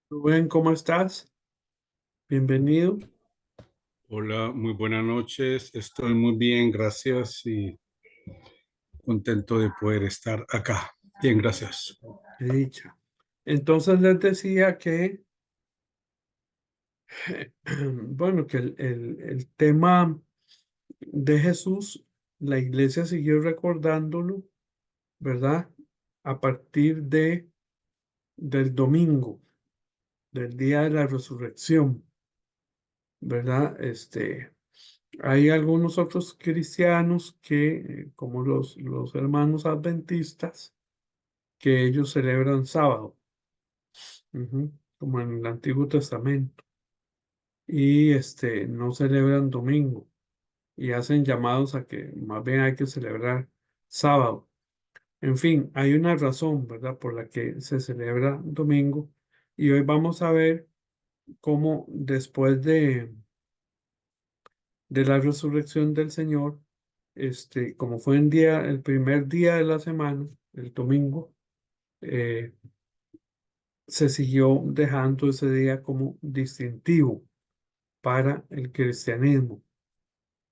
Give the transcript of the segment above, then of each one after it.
Rubén, ¿cómo estás? Bienvenido. Hola, muy buenas noches. Estoy muy bien, gracias y contento de poder estar acá. Bien, gracias. Qué dicha. Entonces les decía que, bueno, que el tema de Jesús, la iglesia siguió recordándolo, ¿verdad? A partir del domingo, del día de la resurrección, ¿verdad? Hay algunos otros cristianos que, como los hermanos adventistas, que ellos celebran sábado. Como en el Antiguo Testamento, y no celebran domingo y hacen llamados a que más bien hay que celebrar sábado. En fin, hay una razón, ¿verdad?, por la que se celebra domingo, y hoy vamos a ver cómo después de la resurrección del Señor, como fue el primer día de la semana, el domingo, eh, se siguió dejando ese día como distintivo para el cristianismo.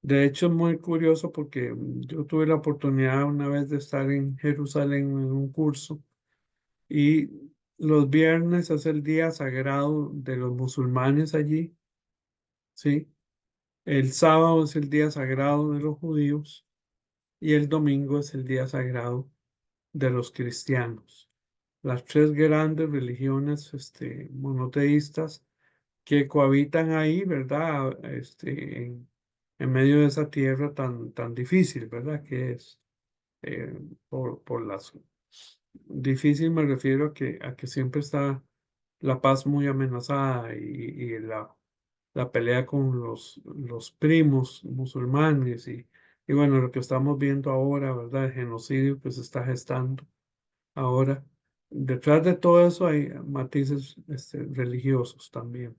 De hecho, es muy curioso porque yo tuve la oportunidad una vez de estar en Jerusalén en un curso, y los viernes es el día sagrado de los musulmanes allí, ¿sí? El sábado es el día sagrado de los judíos y el domingo es el día sagrado de los cristianos. Las tres grandes religiones, monoteístas, que cohabitan ahí, ¿verdad? En medio de esa tierra tan difícil, ¿verdad? Que es por las... Difícil me refiero a que siempre está la paz muy amenazada, y la pelea con los primos musulmanes, y bueno, lo que estamos viendo ahora, ¿verdad? El genocidio que se está gestando ahora. Detrás de todo eso hay matices religiosos también.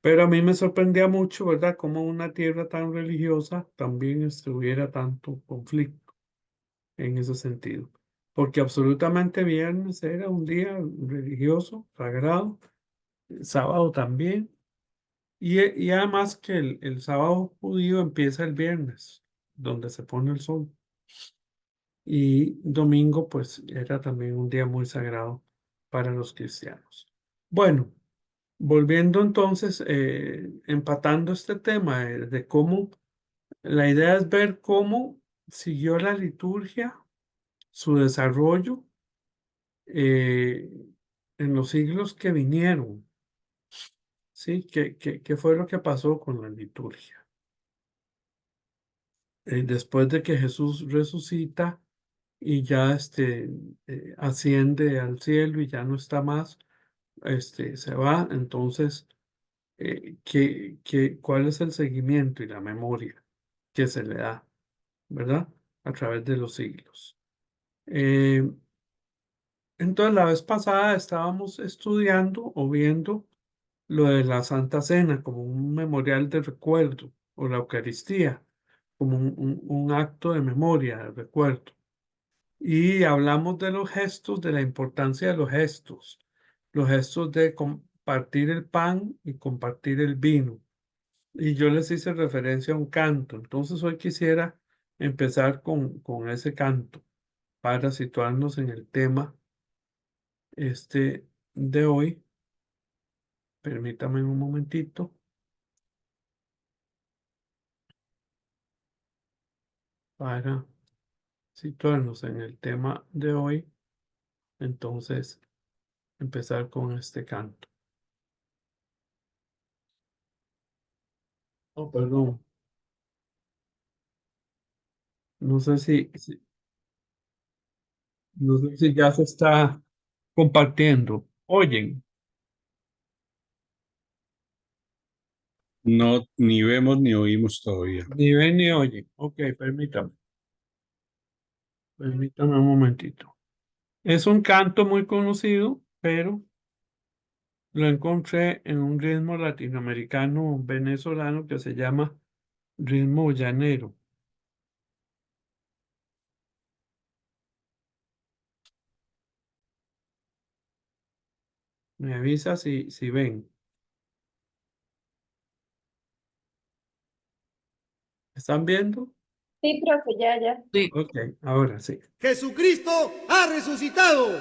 Pero a mí me sorprendía mucho, ¿verdad?, cómo una tierra tan religiosa también hubiera tanto conflicto en ese sentido. Porque absolutamente viernes era un día religioso, sagrado, sábado también, y además que el sábado judío empieza el viernes, donde se pone el sol, y domingo pues era también un día muy sagrado para los cristianos. Bueno. Volviendo entonces, empatando este tema de cómo, la idea es ver cómo siguió la liturgia, su desarrollo, eh, en los siglos que vinieron, ¿sí? ¿Qué fue lo que pasó con la liturgia? Después de que Jesús resucita y ya asciende al cielo y ya no está más, se va, entonces cuál es el seguimiento y la memoria que se le da, ¿verdad? A través de los siglos. Eh, entonces, la vez pasada estábamos estudiando o viendo lo de la Santa Cena como un memorial de recuerdo, o la Eucaristía como un acto de memoria, de recuerdo. Y hablamos de los gestos, de la importancia de los gestos de compartir el pan y compartir el vino. Y yo les hice referencia a un canto. Entonces hoy quisiera empezar con ese canto para situarnos en el tema de hoy. Permítame un momentito para situarnos en el tema de hoy. Entonces, empezar con este canto. Oh, perdón. No sé no sé si ya se está compartiendo. Oyen, No, ni vemos ni oímos todavía. ni ven ni oyen. Ok, permítame un momentito. Es un canto muy conocido, pero lo encontré en un ritmo latinoamericano venezolano que se llama ritmo llanero. Me avisa si ven. ¿Están viendo? Sí, profe, ya. Sí. Ok, ahora sí. Jesucristo ha resucitado.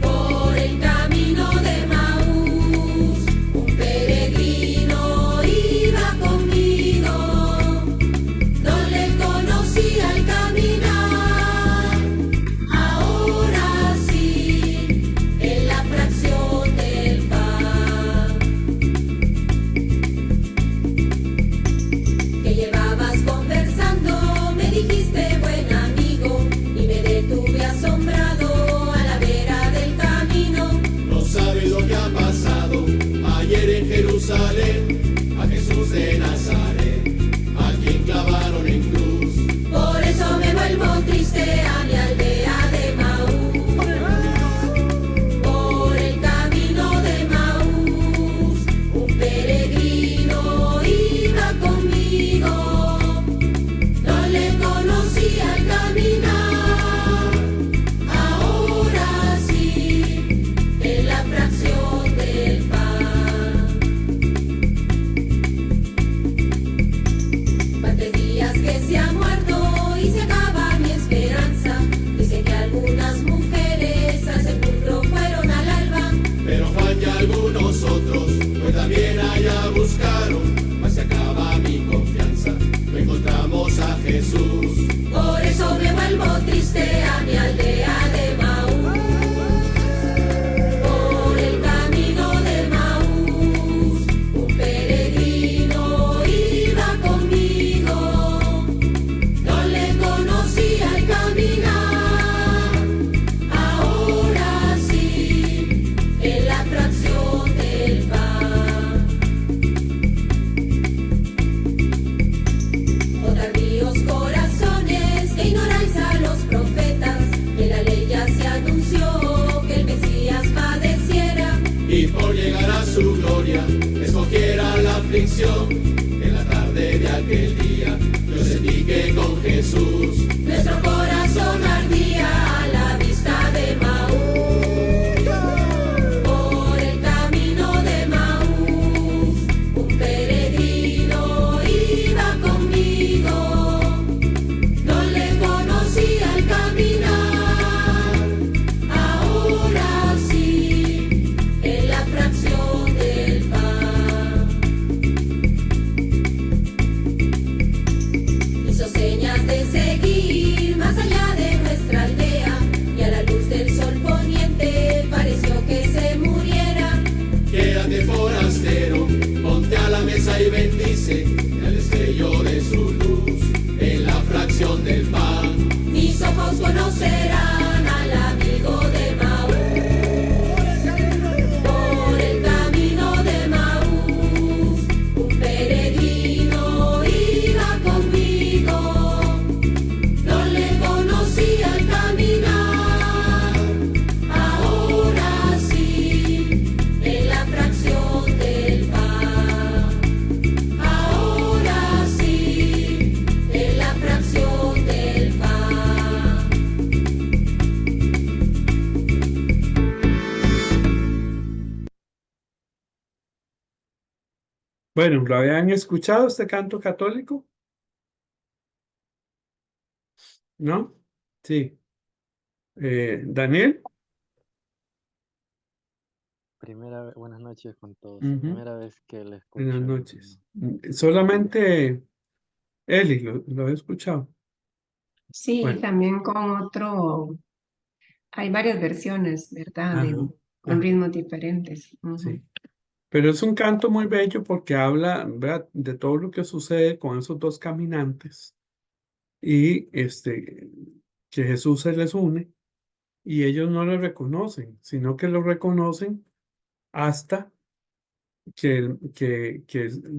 Por el camino de Maús, un peregrino iba conmigo. No le conocía al caminar, ahora sí, en la fracción del pan. Que llevabas conversando, me dijiste buen amigo, y me detuve asombrado a la vera del camino. No sabes lo que ha pasado ayer en Jerusalén a Jesús de Nazaret, a quien clavaron en cruz. Por eso me vuelvo triste a mi aldea de Maús. Por el camino de Maús, un peregrino iba conmigo. No le conocía al caminar, ahora sí, en la fracción del pan. Van 3 días que se ha muerto y se acaba mi esperanza. Dice que algunas mujeres al sepulcro fueron al alba. Pero falla algunos otros, pues también allá buscaron, mas se acaba mi confianza, no encontramos a Jesús. Por eso me vuelvo triste a mi aldea de Maús. Por el camino de Maús, un peregrino iba conmigo. No le conocía al caminar, ahora sí, en la fracción del pan. Oh tardíos corazones que ignoráis a los profetas, que en la ley ya se anunció que el Mesías padeciera. Y por llegar a su gloria, escogiera la aflicción. En la tarde de aquel día, yo sentí que con Jesús Nuestro corazón ardía a la vista de Maús. Por el camino de Maús, un peregrino iba conmigo. No le conocía al caminar, ahora sí, en la fracción del pan. Hizo señas de seguir más allá de nuestra aldea, y a la luz del sol poniente pareció que se muriera. quédate forastero, ponte a la mesa y bendice el destello de su luz en la fracción del pan. Mis ojos conocerán al amigo de Maús. Por el camino de Maús, un peregrino iba conmigo. No le conocía al caminar, ahora sí, en la fracción del pan. Ahora sí, en la fracción del pan. Bueno, ¿lo habían escuchado este canto católico? ¿No? Sí. Daniel. Buenas noches con todos. Ujú. Primera vez que le escucho. Buenas noches. Solamente Eli lo he escuchado. Sí, Bueno. también con otro, hay varias versiones, ¿verdad? Ajá, Con ajá. ritmos diferentes. Ujú. Sí. Pero es un canto muy bello porque habla, ¿verdad?, de todo lo que sucede con esos dos caminantes y que Jesús se les une y ellos no le reconocen, sino que lo reconocen hasta que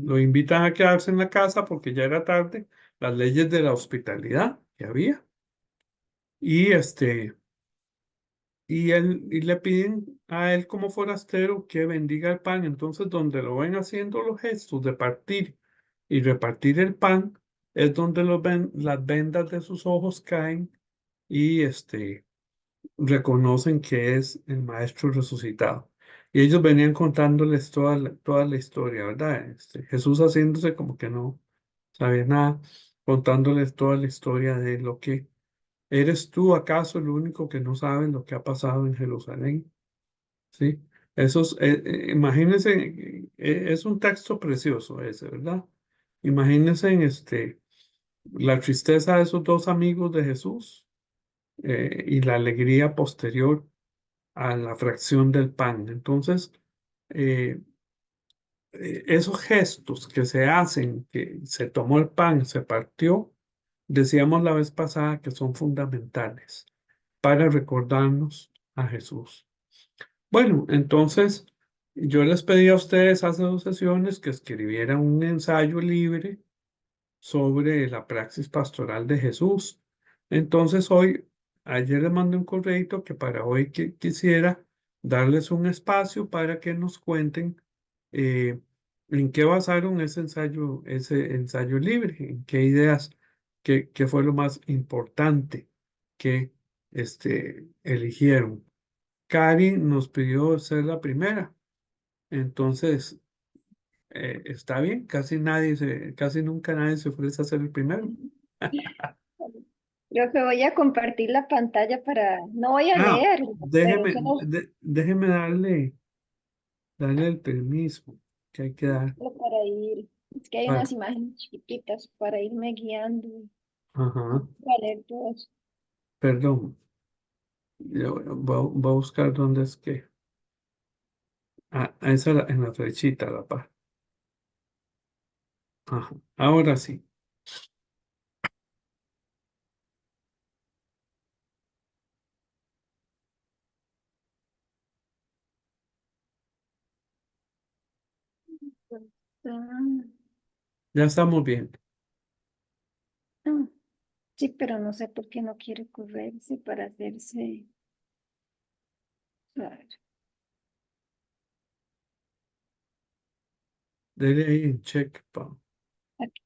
lo invitan a quedarse en la casa porque ya era tarde, las leyes de la hospitalidad que había. Y y le piden a él como forastero que bendiga el pan. Entonces, donde lo ven haciendo los gestos de partir y repartir el pan, es donde las vendas de sus ojos caen y reconocen que es el maestro resucitado. Y ellos venían contándoles toda la historia, ¿verdad? Jesús haciéndose como que no sabía nada, contándoles toda la historia de lo que ¿eres tú acaso el único que no sabe lo que ha pasado en Jerusalén? ¿Sí? Imagínense, es un texto precioso ese, ¿verdad? Imagínense la tristeza de esos dos amigos de Jesús y la alegría posterior a la fracción del pan. Entonces, eh, esos gestos que se hacen, que se tomó el pan, se partió, decíamos la vez pasada que son fundamentales para recordarnos a Jesús. Bueno, entonces yo les pedí a ustedes hace 2 sesiones que escribieran un ensayo libre sobre la praxis pastoral de Jesús. Entonces ayer les mandé un correito que para hoy quisiera darles un espacio para que nos cuenten eh, en qué basaron ese ensayo libre, en qué ideas, qué fue lo más importante que eligieron. Cari nos pidió ser la primera, entonces está bien, casi nunca nadie se ofrece a ser el primero. Creo que voy a compartir la pantalla no voy a Ah, leer, pero déjeme darle el permiso que hay que dar. solo para ir, es que hay Para, unas imágenes chiquititas para irme guiando, ajá, para leer todos. perdón, yo voy a buscar dónde es que. Ah, esa en la flechita, la par. Ajá, ahora sí. Ah, Ya estamos bien. ah, sí, pero no sé por qué no quiere correrse para hacerse. A ver, Dele ahí en check, pa. aquí,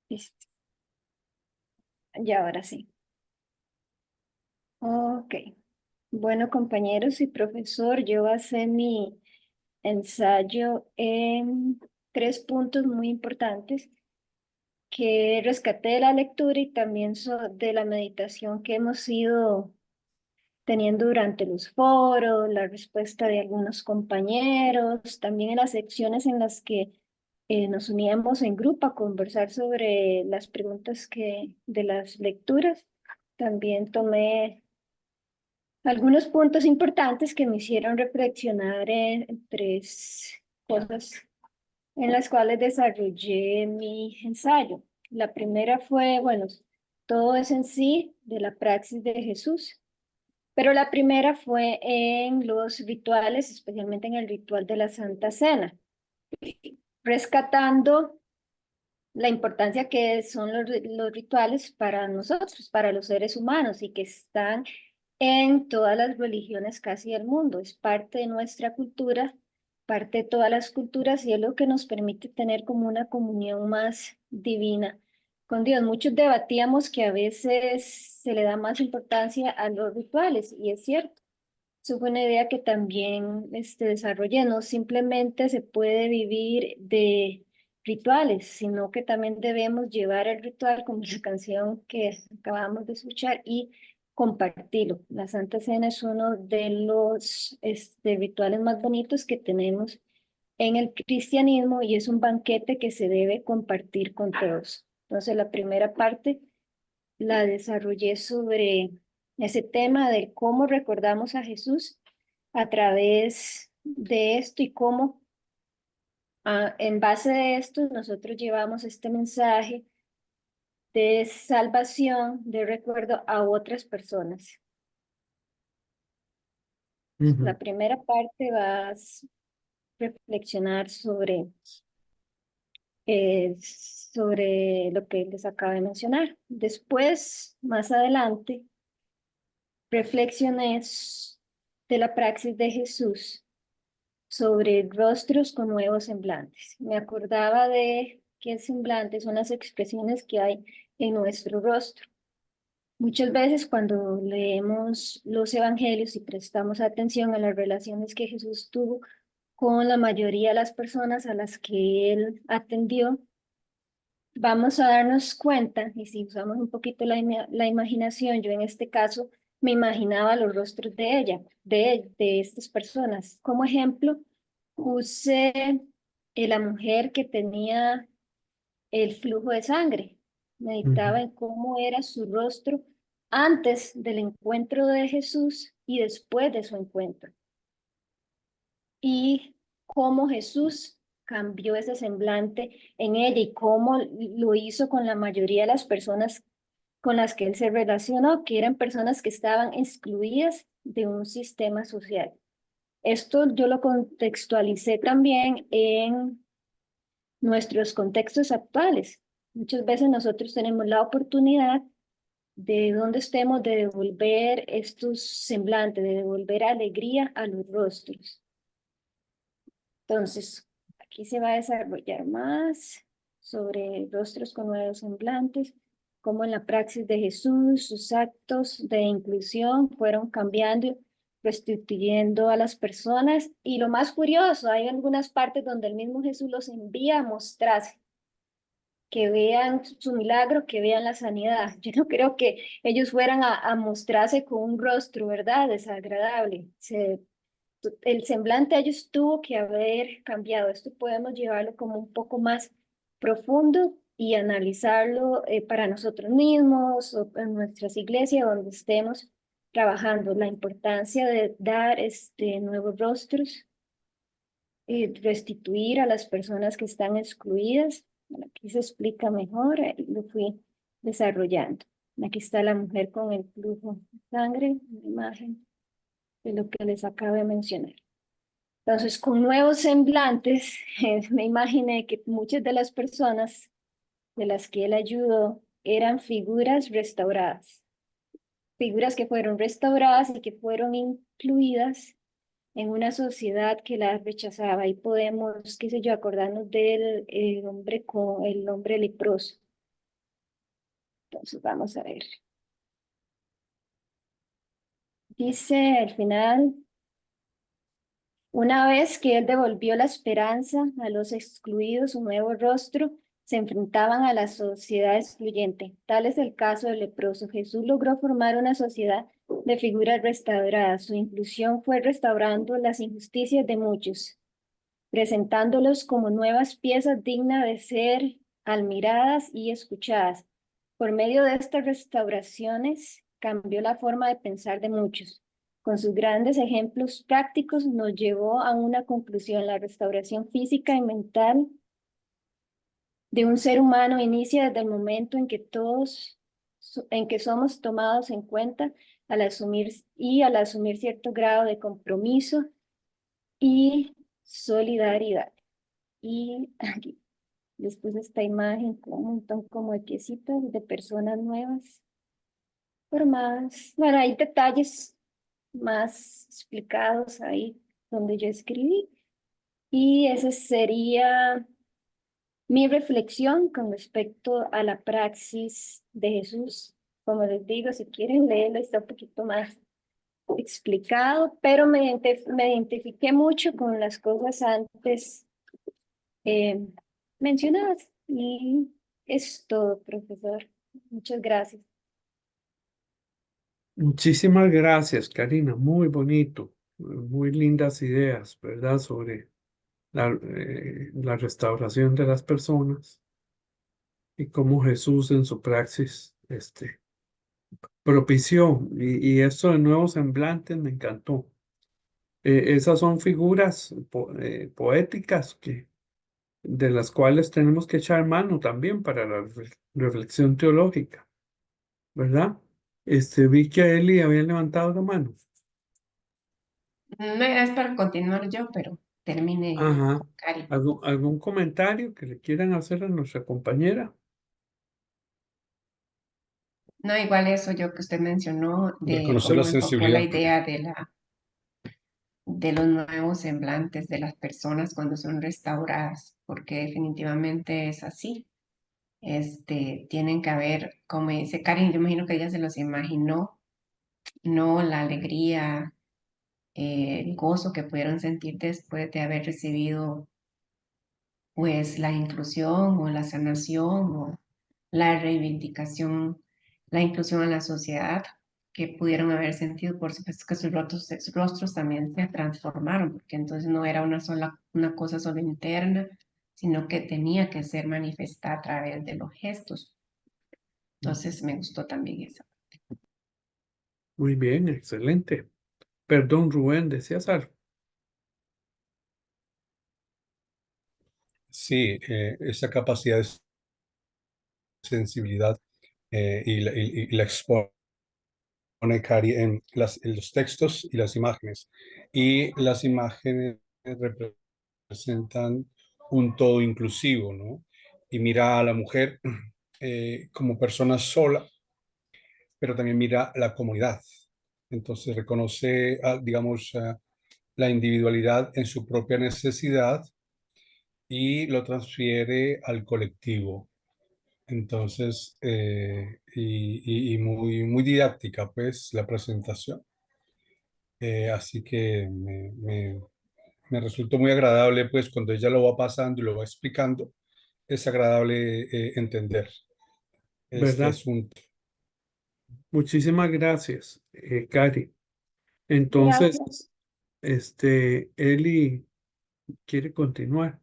listo. Y ahora sí. Ok. Bueno, compañeros y profesor, yo voy a hacer mi ensayo en 3 puntos muy importantes que rescaté de la lectura y también de la meditación que hemos ido teniendo durante los foros, la respuesta de algunos compañeros, también en las secciones en las que nos uníamos en grupo a conversar sobre las preguntas de las lecturas. También tomé algunos puntos importantes que me hicieron reflexionar en 3 cosas en las cuales desarrollé mi ensayo. La primera fue, bueno, todo es en sí de la praxis de Jesús, pero la primera fue en los rituales, especialmente en el ritual de la Santa Cena, rescatando la importancia que son los rituales para nosotros, para los seres humanos, y que están en todas las religiones casi del mundo. Es parte de nuestra cultura, parte de todas las culturas, y es lo que nos permite tener como una comunión más divina con Dios. Muchos debatíamos que a veces se le da más importancia a los rituales, y es cierto. Eso fue una idea que también desarrollé. No simplemente se puede vivir de rituales, sino que también debemos llevar el ritual, como la canción que acabamos de escuchar, y compartirlo. La Santa Cena es uno de los rituales más bonitos que tenemos en el cristianismo, y es un banquete que se debe compartir con todos. Entonces, la primera parte la desarrollé sobre ese tema de cómo recordamos a Jesús a través de esto, y cómo en base de esto nosotros llevamos este mensaje de salvación, de recuerdo a otras personas. Ujú, La primera parte va a reflexionar sobre sobre lo que les acabo de mencionar. Después, más adelante, reflexioné de la praxis de Jesús sobre rostros con nuevos semblantes. Me acordaba de que el semblante son las expresiones que hay en nuestro rostro. Muchas veces cuando leemos los evangelios y prestamos atención a las relaciones que Jesús tuvo con la mayoría de las personas a las que él atendió, vamos a darnos cuenta, y si usamos un poquito la imaginación, yo en este caso me imaginaba los rostros de ella, de estas personas. Como ejemplo, puse la mujer que tenía el flujo de sangre. Meditaba en cómo era su rostro antes del encuentro de Jesús y después de su encuentro. Y cómo Jesús cambió ese semblante en ella y cómo lo hizo con la mayoría de las personas con las que él se relacionó, que eran personas que estaban excluidas de un sistema social. Esto yo lo contextualicé también en nuestros contextos actuales. Muchas veces nosotros tenemos la oportunidad de donde estemos de devolver estos semblantes, de devolver alegría a los rostros. Entonces, aquí se va a desarrollar más sobre rostros con nuevos semblantes, cómo en la praxis de Jesús sus actos de inclusión fueron cambiando, restituyendo a las personas. Y lo más curioso, hay algunas partes donde el mismo Jesús los envía a mostrarse, que vean su milagro, que vean la sanidad. Yo no creo que ellos fueran a mostrarse con un rostro, ¿verdad? Desagradable. El semblante de ellos tuvo que haber cambiado. Esto podemos llevarlo como un poco más profundo y analizarlo para nosotros mismos o en nuestras iglesias donde estemos trabajando. La importancia de dar nuevos rostros, restituir a las personas que están excluidas. Aquí se explica mejor y lo fui desarrollando. Aquí está la mujer con el flujo de sangre, una imagen de lo que les acabo de mencionar. Entonces, con nuevos semblantes, me imaginé que muchas de las personas de las que él ayudó eran figuras restauradas. Figuras que fueron restauradas y que fueron incluidas en una sociedad que las rechazaba. Y podemos, qué sé yo, acordarnos del hombre leproso. Entonces, vamos a ver. Dice al final, una vez que él devolvió la esperanza a los excluidos, su nuevo rostro, se enfrentaban a la sociedad excluyente. Tal es el caso del leproso. Jesús logró formar una sociedad de figuras restauradas. Su inclusión fue restaurando las injusticias de muchos, presentándolos como nuevas piezas dignas de ser admiradas y escuchadas. Por medio de estas restauraciones, cambió la forma de pensar de muchos. Con sus grandes ejemplos prácticos nos llevó a una conclusión. La restauración física y mental de un ser humano inicia desde el momento en que somos tomados en cuenta al asumir cierto grado de compromiso y solidaridad. Y aquí les puse esta imagen con un montón como de piecitas de personas nuevas, formadas. Bueno, hay detalles más explicados ahí donde yo escribí. Y esa sería mi reflexión con respecto a la praxis de Jesús. Como les digo, si quieren leerlo, está un poquito más explicado, pero me identifiqué mucho con las cosas antes mencionadas. Y es todo, profesor. Muchas gracias. Muchísimas gracias, Karina. Muy bonito, muy lindas ideas, ¿verdad? Sobre la restauración de las personas y cómo Jesús en su praxis propició. Y esto de nuevos semblantes me encantó. Esas son figuras poéticas de las cuales tenemos que echar mano también para la reflexión teológica, ¿verdad? Vi que Eli había levantado la mano. No era es para continuar yo, pero termine Ajá. Cari. ¿Algún comentario que le quieran hacer a nuestra compañera? No, igual eso yo que usted mencionó de Reconocer la cómo enfoqué la sensibilidad. idea de los nuevos semblantes de las personas cuando son restauradas, porque definitivamente es así. Tienen que haber, como dice Karen, yo imagino que ella se los imaginó, no la alegría, el gozo que pudieron sentir después de haber recibido pues la inclusión o la sanación o la reivindicación, la inclusión a la sociedad que pudieron haber sentido, por supuesto que sus rostros también se transformaron, porque entonces no era una cosa solo interna, sino que tenía que ser manifestada a través de los gestos. Entonces me gustó también eso. Muy bien, excelente. Perdón, Rubén, ¿decías algo? Sí, esa capacidad de sensibilidad y la expone Cari en los textos y las imágenes. Y las imágenes representan un todo inclusivo, ¿no? Y mira a la mujer como persona sola, pero también mira la comunidad. Entonces reconoce, digamos, la individualidad en su propia necesidad y lo transfiere al colectivo. Entonces, y muy, muy didáctica, pues, la presentación. Así que me resultó muy agradable, pues, cuando ella lo va pasando y lo va explicando, es agradable entender este ¿Verdad? asunto. Muchísimas gracias, Cari. Gracias. Entonces, Eli quiere continuar.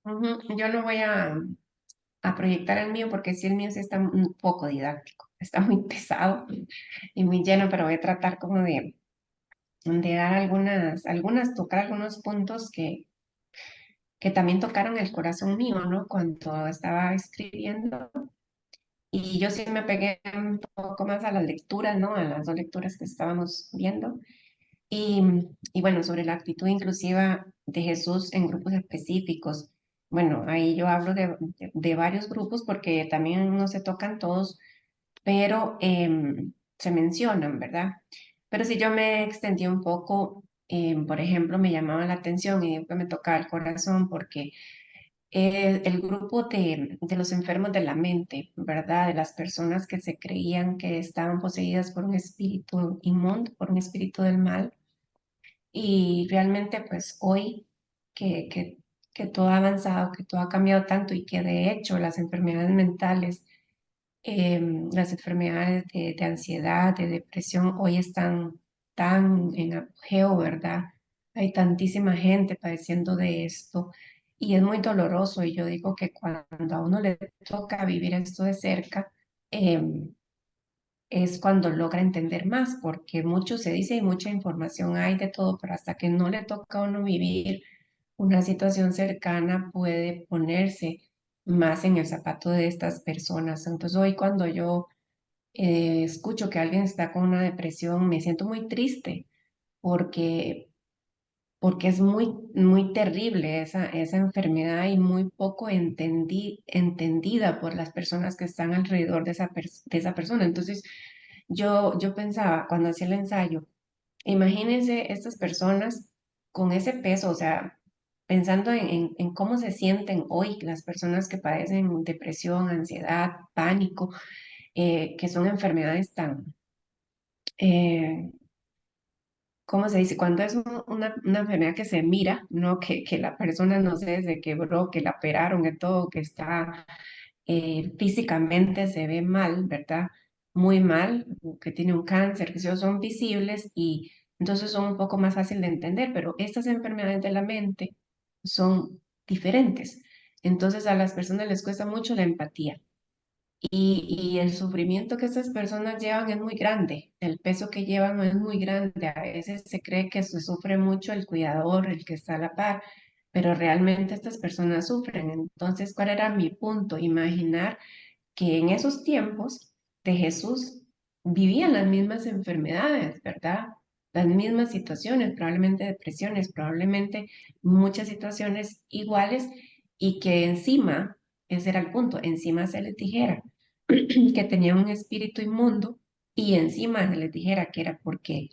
Yo no voy a proyectar el mío porque sí el mío sí está un poco didáctico, está muy pesado y muy lleno, pero voy a tratar como de dar tocar algunos puntos que también tocaron el corazón mío, ¿no? Cuando estaba escribiendo. Y yo sí me pegué un poco más a las lecturas, ¿no? A las dos lecturas que estábamos viendo. Y, y bueno, sobre la actitud inclusiva de Jesús en grupos específicos. Bueno, ahí yo hablo de varios grupos porque también no se tocan todos, pero se mencionan, ¿verdad? Pero si yo me extendí un poco, por ejemplo, me llamaba la atención y digo que me tocaba el corazón porque el grupo de los enfermos de la mente, ¿verdad? De las personas que se creían que estaban poseídas por un espíritu inmundo, por un espíritu del mal. Y realmente, pues hoy que todo ha avanzado, que todo ha cambiado tanto y que de hecho las enfermedades mentales, las enfermedades de ansiedad, de depresión, hoy están tan en apogeo, ¿verdad? Hay tantísima gente padeciendo de esto y es muy doloroso. Y yo digo que cuando a uno le toca vivir esto de cerca, es cuando logra entender más, porque mucho se dice y mucha información hay de todo, pero hasta que no le toca a uno vivir una situación cercana, puede ponerse más en el zapato de estas personas. Entonces hoy cuando yo escucho que alguien está con una depresión, me siento muy triste porque, porque es muy terrible esa enfermedad y muy poco entendida por las personas que están alrededor de esa persona. Entonces, yo pensaba cuando hacía el ensayo, imagínense estas personas con ese peso, o sea, pensando en cómo se sienten hoy las personas que padecen depresión, ansiedad, pánico, que son enfermedades tan, eh, ¿cómo se dice? Cuando es una enfermedad que se mira, ¿no? Que la persona, no sé, se quebró, que la operaron y todo, que está físicamente se ve mal, ¿verdad? Muy mal, o que tiene un cáncer, que esos son visibles y entonces son un poco más fácil de entender, pero estas enfermedades de la mente son diferentes. Entonces a las personas les cuesta mucho la empatía. Y el sufrimiento que estas personas llevan es muy grande, el peso que llevan es muy grande. A veces se cree que se sufre mucho el cuidador, el que está a la par, pero realmente estas personas sufren. Entonces, ¿cuál era mi punto? Imaginar que en esos tiempos de Jesús vivían las mismas enfermedades, ¿verdad? las mismas situaciones, probablemente depresiones, probablemente muchas situaciones iguales y que encima, ese era el punto, encima se les dijera que tenían un espíritu inmundo y encima se les dijera que era porque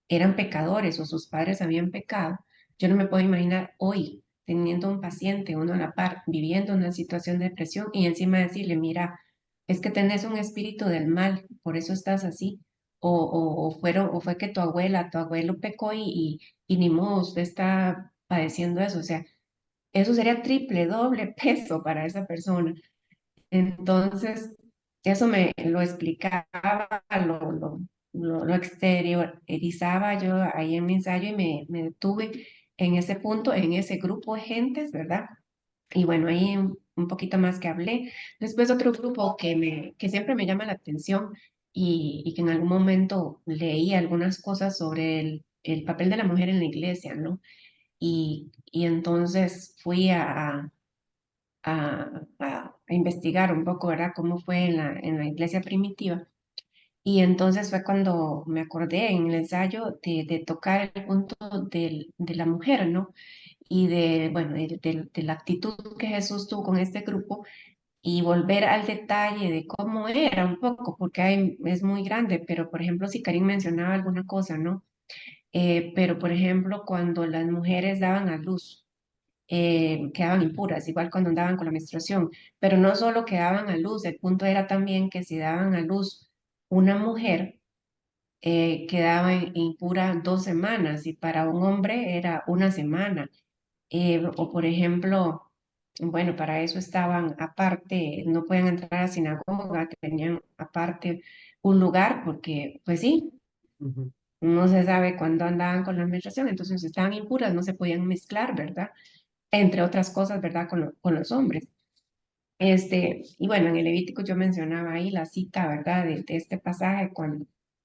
eran pecadores o sus padres habían pecado. Yo no me puedo imaginar hoy teniendo un paciente, uno a la par, viviendo una situación de depresión y encima decirle, mira, es que tenés un espíritu del mal, por eso estás así. O fue que tu abuela, tu abuelo pecó y ni modo, usted está padeciendo eso. O sea, eso sería triple, doble peso para esa persona. Entonces, eso me lo explicaba, lo exteriorizaba yo ahí en mi ensayo y me detuve en ese punto, en ese grupo de gentes, ¿verdad? Y bueno, ahí un poquito más que hablé. Después otro grupo que siempre me llama la atención y que en algún momento leí algunas cosas sobre el papel de la mujer en la iglesia, ¿no? Y entonces fui a investigar un poco, ¿verdad? Cómo fue en la iglesia primitiva. Y entonces fue cuando me acordé en el ensayo de tocar el punto de la mujer, ¿no? Y bueno, de la actitud que Jesús tuvo con este grupo y volver al detalle de cómo era un poco, porque es muy grande, pero por ejemplo, si Karim mencionaba alguna cosa, ¿no? Pero por ejemplo, cuando las mujeres daban a luz, quedaban impuras, igual cuando andaban con la menstruación, pero no solo quedaban a luz, el punto era también que si daban a luz una mujer, quedaba impura 2 semanas y para un hombre era una semana. O por ejemplo, bueno, para eso estaban aparte, no podían entrar a la sinagoga, tenían aparte un lugar porque, pues sí, Ujú. no se sabe cuándo andaban con la menstruación, entonces estaban impuras, no se podían mezclar, ¿verdad? Entre otras cosas, ¿verdad? Con los hombres. Y bueno, en el Levítico yo mencionaba ahí la cita, ¿verdad? De este pasaje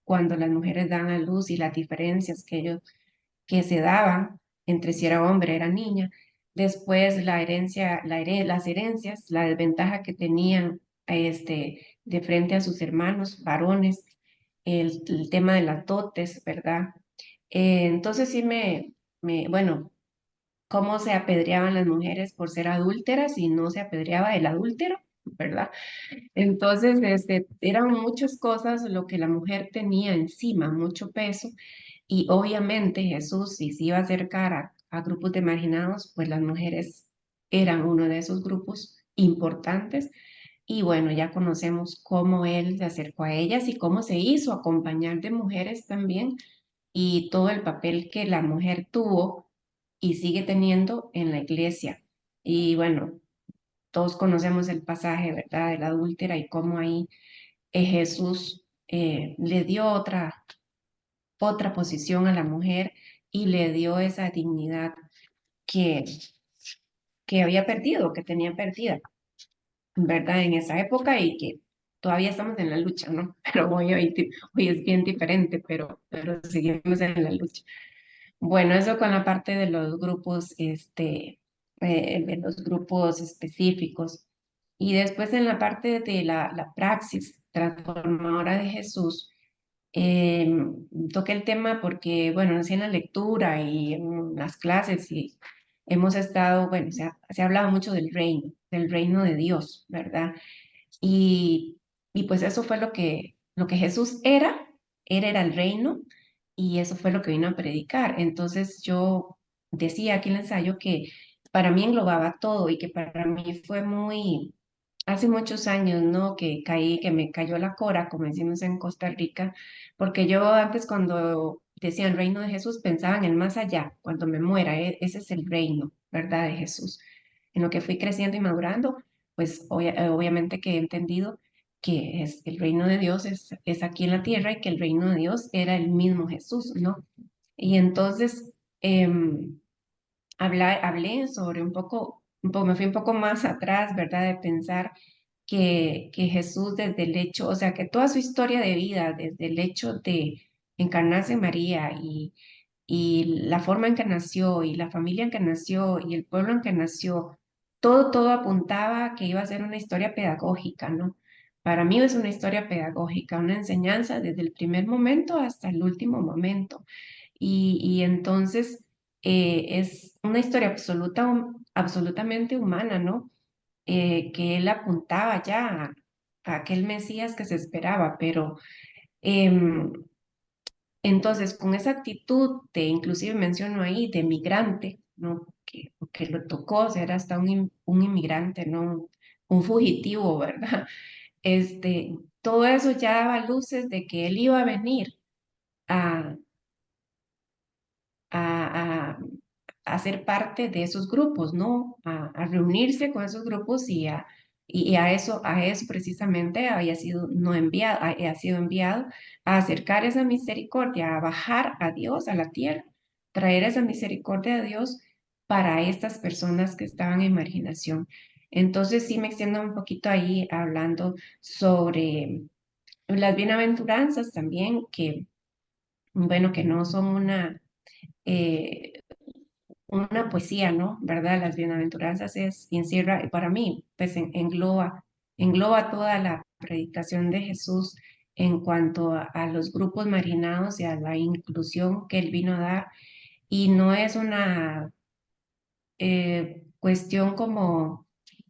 cuando las mujeres dan a luz y las diferencias que se daban entre si era hombre, era niña. Después la herencia, las herencias, la desventaja que tenían de frente a sus hermanos varones, el tema de las dotes, ¿verdad? Entonces sí bueno, cómo se apedreaban las mujeres por ser adúlteras y no se apedreaba el adúltero, ¿verdad? Entonces, eran muchas cosas lo que la mujer tenía encima, mucho peso, y obviamente Jesús, si se iba a acercar a grupos de marginados, pues las mujeres eran uno de esos grupos importantes, y bueno, ya conocemos cómo él se acercó a ellas y cómo se hizo acompañar de mujeres también, y todo el papel que la mujer tuvo y sigue teniendo en la iglesia. Y bueno, todos conocemos el pasaje, ¿verdad?, de la adúltera y cómo ahí Jesús le dio otra posición a la mujer y le dio esa dignidad que, que había perdido, que tenía perdida, ¿verdad?, en esa época y que todavía estamos en la lucha, ¿no? Pero hoy es bien diferente, pero seguimos en la lucha. Bueno, eso con la parte de los grupos, de los grupos específicos. Y después en la parte de la praxis transformadora de Jesús, eh, toqué el tema porque, bueno, nací en la lectura y en las clases y hemos estado, bueno, se ha hablado mucho del reino de Dios, ¿verdad? Y, y pues eso fue lo que Jesús era, él era el reino y eso fue lo que vino a predicar. Entonces yo decía aquí en el ensayo que para mí englobaba todo y que para mí fue muy, hace muchos años, ¿no? Que me cayó la cora, como decimos en Costa Rica, porque yo antes cuando decían reino de Jesús pensaba en el más allá, cuando me muera, ese es el reino, ¿verdad? De Jesús. En lo que fui creciendo y madurando, pues obviamente que he entendido que el reino de Dios es aquí en la tierra y que el reino de Dios era el mismo Jesús, ¿no? Y entonces hablé sobre me fui un poco más atrás, ¿verdad? De pensar que Jesús desde el hecho, o sea, que toda su historia de vida, desde el hecho de encarnarse en María y la forma en que nació y la familia en que nació y el pueblo en que nació, todo apuntaba a que iba a ser una historia pedagógica, ¿no? Para mí es una historia pedagógica, una enseñanza desde el primer momento hasta el último momento. Y entonces es una historia absolutamente humana, ¿no? Que él apuntaba ya a aquel Mesías que se esperaba, pero em, entonces con esa actitud de, inclusive menciono ahí, de migrante, ¿no? Que lo tocó, o sea, era hasta un inmigrante, ¿no? Un fugitivo, ¿verdad? Todo eso ya daba luces de que él iba a venir a, a, a, a ser parte de esos grupos, ¿no? A reunirse con esos grupos y a eso precisamente había sido no enviado, ha sido enviado a acercar esa misericordia, a bajar a Dios a la tierra, traer esa misericordia de Dios para estas personas que estaban en marginación. Entonces sí me extiendo un poquito ahí hablando sobre las bienaventuranzas también, que bueno, que no son eh, una poesía, ¿no? ¿Verdad? Las bienaventuranzas encierra, para mí, pues engloba toda la predicación de Jesús en cuanto a los grupos marginados y a la inclusión que él vino a dar. Y no es una cuestión como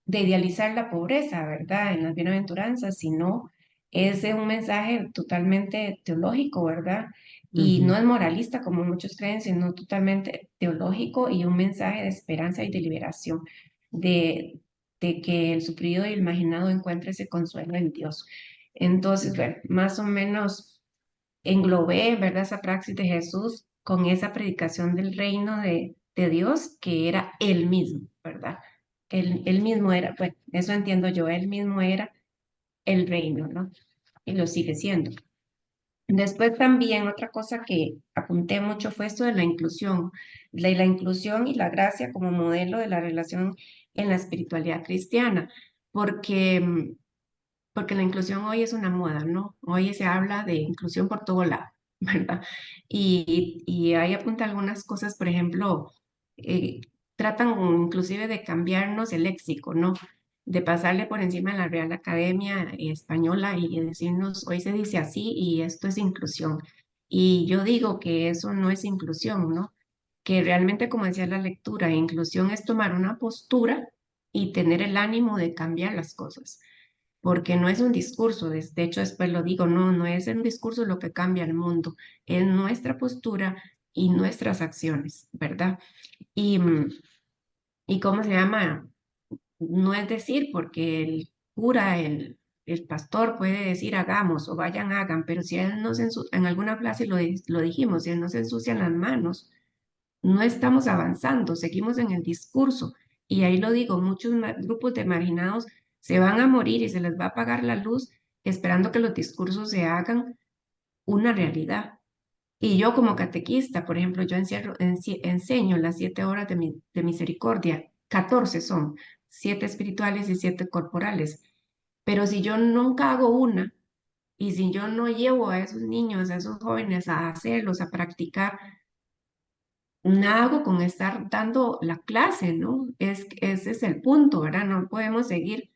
de idealizar la pobreza, ¿verdad? En las bienaventuranzas, sino es de un mensaje totalmente teológico, ¿verdad? Y no Ujú. es moralista como muchos creen, sino totalmente teológico y un mensaje de esperanza y de liberación, de, de que el sufrido y el marginado encuentre ese consuelo en Dios. Entonces, bueno, más o menos englobé, ¿verdad? Esa praxis de Jesús con esa predicación del reino de Dios, que era él mismo, ¿verdad? Él mismo era, bueno, eso entiendo yo, él mismo era el reino, ¿no? Y lo sigue siendo. Después también otra cosa que apunté mucho fue esto de la inclusión y la gracia como modelo de la relación en la espiritualidad cristiana, porque porque la inclusión hoy es una moda, ¿no? Hoy se habla de inclusión por todo lado, ¿verdad? Y ahí apunta algunas cosas, por ejemplo, eh, tratan inclusive de cambiarnos el léxico, ¿no? De pasarle por encima de la Real Academia Española y decirnos, hoy se dice así y esto es inclusión. Y yo digo que eso no es inclusión, ¿no? Que realmente, como decía la lectura, inclusión es tomar una postura y tener el ánimo de cambiar las cosas porque no es un discurso, de hecho después lo digo, no es un discurso lo que cambia el mundo, es nuestra postura y nuestras acciones, ¿verdad? Y ¿cómo se llama? No es decir, porque el cura, el pastor puede decir hagamos o vayan, hagan, pero si él no se en alguna clase lo dijimos, si él no se ensucian las manos, no estamos avanzando, seguimos en el discurso. Y ahí lo digo, muchos grupos de marginados se van a morir y se les va a apagar la luz esperando que los discursos se hagan una realidad. Y yo como catequista, por ejemplo, yo enseño las 7 horas de misericordia, 14 son, 7 espirituales y 7 corporales. Pero si yo nunca hago una y si yo no llevo a esos niños, a esos jóvenes a hacerlos, a practicar, nada hago con estar dando la clase, ¿no? Ese es el punto, ¿verdad? No podemos seguir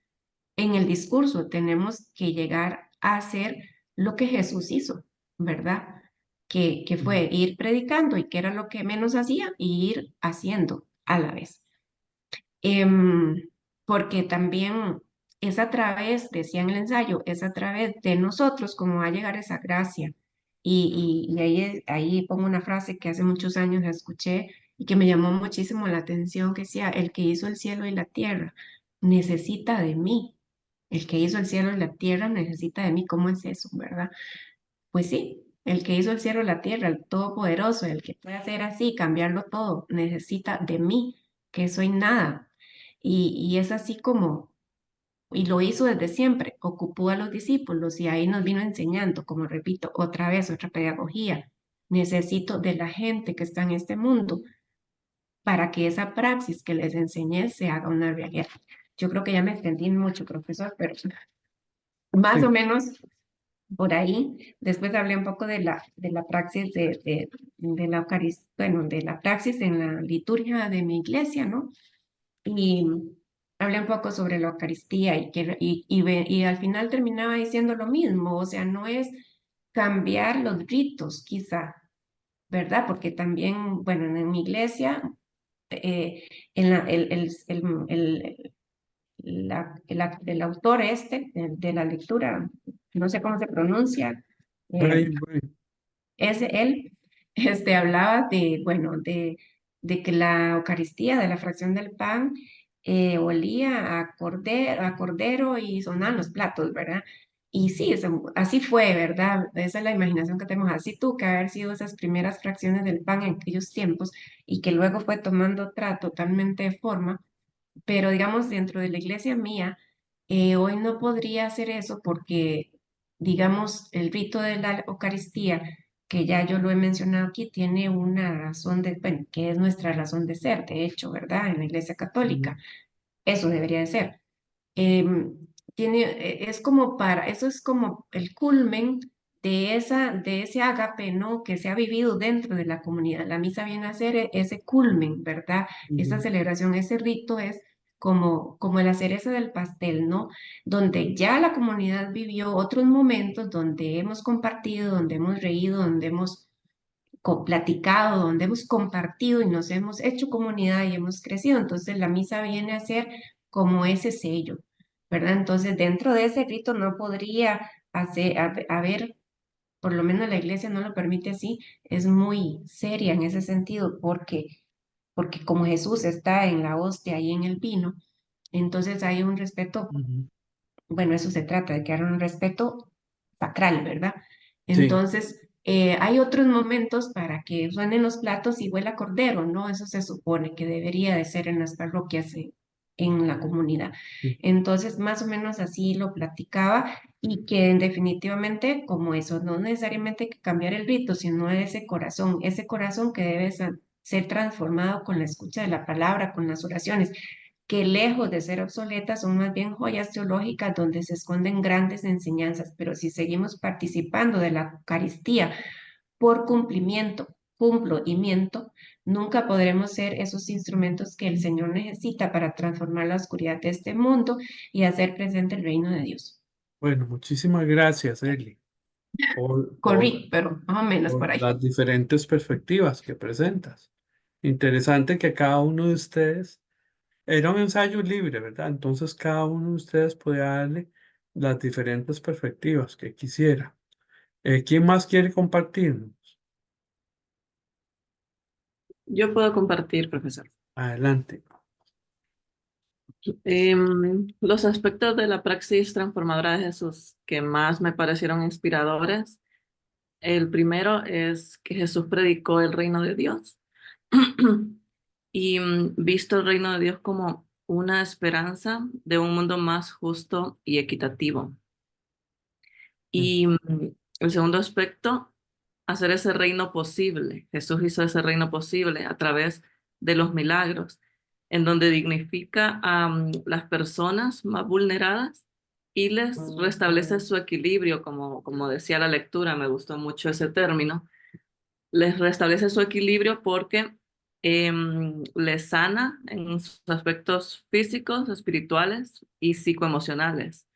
en el discurso, tenemos que llegar a hacer lo que Jesús hizo, ¿verdad? Que fue ir predicando y que era lo que menos hacía y ir haciendo a la vez. Porque también es a través, decía en el ensayo, es a través de nosotros como va a llegar esa gracia. Y ahí pongo una frase que hace muchos años la escuché y que me llamó muchísimo la atención, que decía, el que hizo el cielo y la tierra necesita de mí. El que hizo el cielo y la tierra necesita de mí. ¿Cómo es eso, verdad? Pues sí, el que hizo el cielo y la tierra, el todopoderoso, el que puede hacer así, cambiarlo todo, necesita de mí, que soy nada. Y es así como, y lo hizo desde siempre, ocupó a los discípulos y ahí nos vino enseñando, como repito, otra vez, otra pedagogía. Necesito de la gente que está en este mundo para que esa praxis que les enseñé se haga una realidad. Yo creo que ya me extendí mucho, profesor, pero más o Sí, menos por ahí. Después hablé un poco de la praxis de la Eucaristía, bueno, de la praxis en la liturgia de mi iglesia, ¿no? Y hablé un poco sobre la Eucaristía y al final terminaba diciendo lo mismo, o sea, no es cambiar los ritos, quizá, ¿verdad? Porque también, bueno, en mi iglesia, en la- el autor este de la lectura, no sé cómo se pronuncia, eh, Brian, Brian. él hablaba de, bueno, de que la Eucaristía, de la fracción del pan, olía a cordero y sonaban los platos, ¿verdad? Y sí, así fue, ¿verdad? Esa es la imaginación que tenemos. Así tuvo que haber sido esas primeras fracciones del pan en aquellos tiempos y que luego fue tomando otra totalmente forma. Pero digamos, dentro de la iglesia mía, hoy no podría hacer eso porque, digamos, el rito de la Eucaristía, que ya yo lo he mencionado aquí, tiene una razón de, bueno, que es nuestra razón de ser, de hecho, ¿verdad? En la iglesia Ujú, católica, eso debería de ser. Em, es como eso es como el culmen de ese ágape, ¿no? Que se ha vivido dentro de la comunidad. La misa viene a ser ese culmen, ¿verdad? Esa ujú, celebración, ese rito es como la cereza del pastel, ¿no? Donde ya la comunidad vivió otros momentos donde hemos compartido, donde hemos reído, donde hemos platicado, donde hemos compartido y nos hemos hecho comunidad y hemos crecido. Entonces la misa viene a ser como ese sello, ¿verdad? Entonces dentro de ese rito no podría haber, por lo menos la iglesia no lo permite así, es muy seria en ese sentido porque como Jesús está en la hostia y en el vino, entonces hay un respeto, ujú. bueno, eso se trata, de que haya un respeto sacral, ¿verdad? Sí. Entonces, hay otros momentos para que suenen los platos y huela a cordero, ¿no? Eso se supone que debería de ser en las parroquias, en la comunidad. Sí. Entonces, más o menos así lo platicaba y que definitivamente como eso, no necesariamente hay que cambiar el rito, sino ese corazón que debe ser transformado con la escucha de la palabra, con las oraciones que lejos de ser obsoletas son más bien joyas teológicas donde se esconden grandes enseñanzas, pero si seguimos participando de la Eucaristía por cumplimiento, cumplo y miento, nunca podremos ser esos instrumentos que el Señor necesita para transformar la oscuridad de este mundo y hacer presente el reino de Dios. Bueno, muchísimas gracias, Eli, por, por, Corrí, pero más o menos por por ahí. las diferentes perspectivas que presentas. Interesante que cada uno de ustedes, era un ensayo libre, ¿verdad? Entonces cada uno de ustedes puede darle las diferentes perspectivas que quisiera. ¿Quién más quiere compartirnos? Yo puedo compartir, profesor. Adelante. Los aspectos de la praxis transformadora de Jesús que más me parecieron inspiradores. El primero es que Jesús predicó el reino de Dios y visto el reino de Dios como una esperanza de un mundo más justo y equitativo. Mm, Y el segundo aspecto, hacer ese reino posible. Jesús hizo ese reino posible a través de los milagros, en donde dignifica a las personas más vulneradas y les restablece su equilibrio, como decía la lectura, me gustó mucho ese término, les restablece su equilibrio porque les sana en sus aspectos físicos, espirituales y psicoemocionales.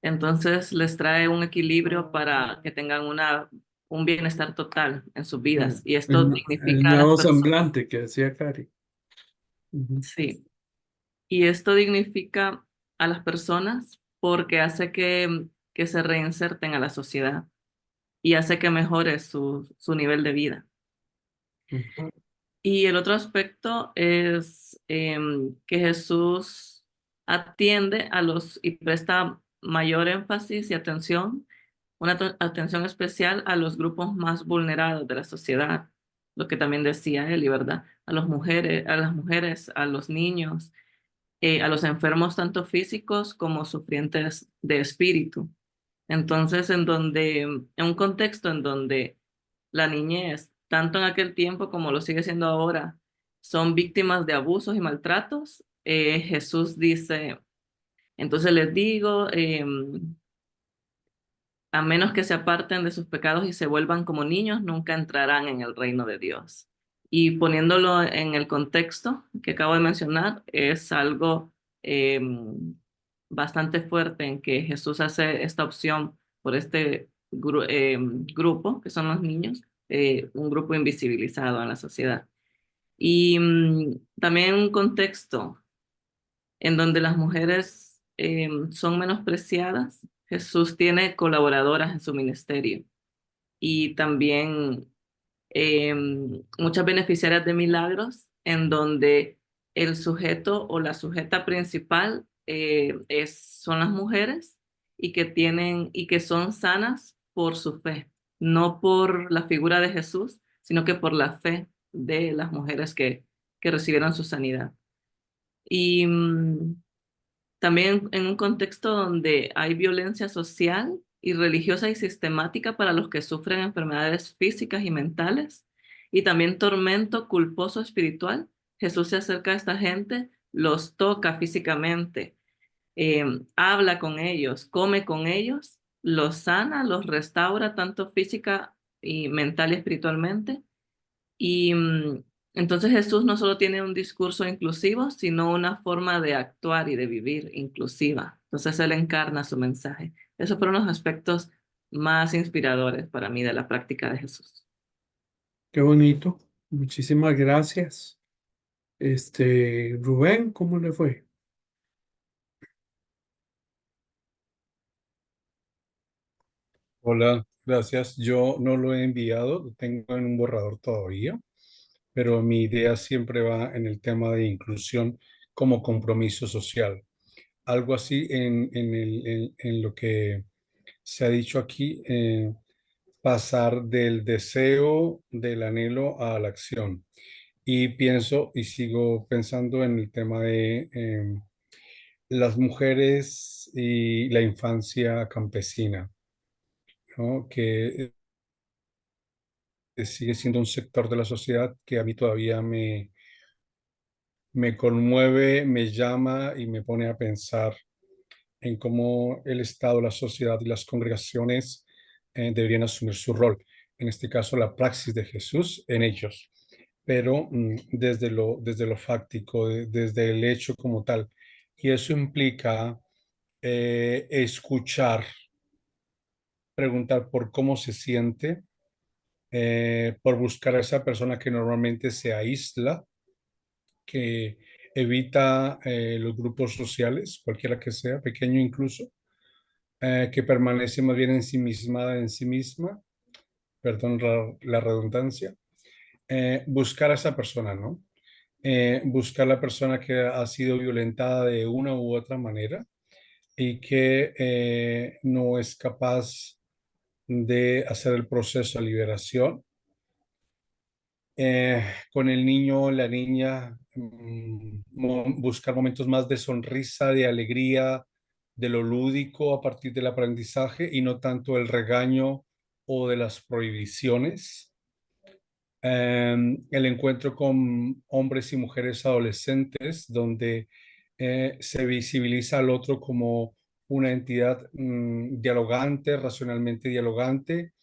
Entonces les trae un equilibrio para que tengan un bienestar total en sus vidas y esto el dignifica a las nuevo personas. semblante que decía Cari. Ujú, Sí, y esto dignifica a las personas porque hace que se reinserten a la sociedad y hace que mejore su nivel de vida. ujú, Y el otro aspecto es que Jesús atiende a los y presta mayor énfasis y atención, atención especial a los grupos más vulnerados de la sociedad, lo que también decía él, y verdad, a las mujeres, a los niños, a los enfermos tanto físicos como sufrientes de espíritu. Entonces, en un contexto en donde la niñez, tanto en aquel tiempo como lo sigue siendo ahora, son víctimas de abusos y maltratos, Jesús dice, entonces les digo, a menos que se aparten de sus pecados y se vuelvan como niños, nunca entrarán en el reino de Dios. Y poniéndolo en el contexto que acabo de mencionar, es algo eh, bastante fuerte en que Jesús hace esta opción por este grupo, que son los niños, un grupo invisibilizado en la sociedad. Y también un contexto en donde las mujeres son menospreciadas. Jesús tiene colaboradoras en su ministerio y también muchas beneficiarias de milagros en donde el sujeto o la sujeta principal son las mujeres y que son sanas por su fe, no por la figura de Jesús, sino que por la fe de las mujeres que recibieron su sanidad. Y también en un contexto donde hay violencia social y religiosa y sistemática para los que sufren enfermedades físicas y mentales, y también tormento culposo espiritual, Jesús se acerca a esta gente, los toca físicamente, habla con ellos, come con ellos, los sana, los restaura tanto física y mental y espiritualmente. Y entonces Jesús no solo tiene un discurso inclusivo, sino una forma de actuar y de vivir inclusiva. Entonces Él encarna su mensaje. Esos fueron los aspectos más inspiradores para mí de la práctica de Jesús. Qué bonito. Muchísimas gracias. Rubén, ¿cómo le fue? Hola, gracias. Yo no lo he enviado, lo tengo en un borrador todavía, pero mi idea siempre va en el tema de inclusión como compromiso social. Algo así en lo que se ha dicho aquí, pasar del deseo, del anhelo a la acción. Y pienso y sigo pensando en el tema de las mujeres y la infancia campesina, ¿no? Que sigue siendo un sector de la sociedad que a mí todavía me conmueve, me llama y me pone a pensar en cómo el Estado, la sociedad y las congregaciones deberían asumir su rol. En este caso, la praxis de Jesús en ellos, pero desde lo fáctico, desde el hecho como tal. Y eso implica escuchar, preguntar por cómo se siente, por buscar a esa persona que normalmente se aísla, que evita los grupos sociales, cualquiera que sea, pequeño incluso, que permanece más bien ensimismada en sí misma, perdón la redundancia, buscar a esa persona, ¿no? Buscar la persona que ha sido violentada de una u otra manera y que no es capaz de hacer el proceso de liberación. Con el niño, la niña, buscar momentos más de sonrisa, de alegría, de lo lúdico a partir del aprendizaje y no tanto el regaño o de las prohibiciones. El encuentro con hombres y mujeres adolescentes, donde se visibiliza al otro como una entidad dialogante, racionalmente dialogante,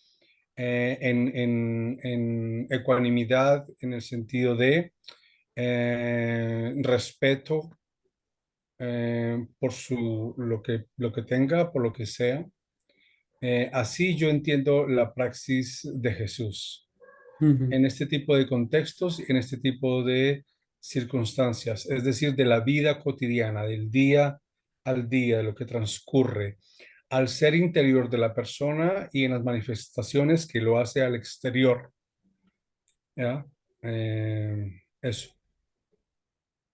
en ecuanimidad, en el sentido de respeto por lo que tenga, por lo que sea. Así yo entiendo la praxis de Jesús Ujú. en este tipo de contextos, en este tipo de circunstancias, es decir, de la vida cotidiana, del día al día, de lo que transcurre, al ser interior de la persona y en las manifestaciones que lo hace al exterior. ¿Ya? Eso.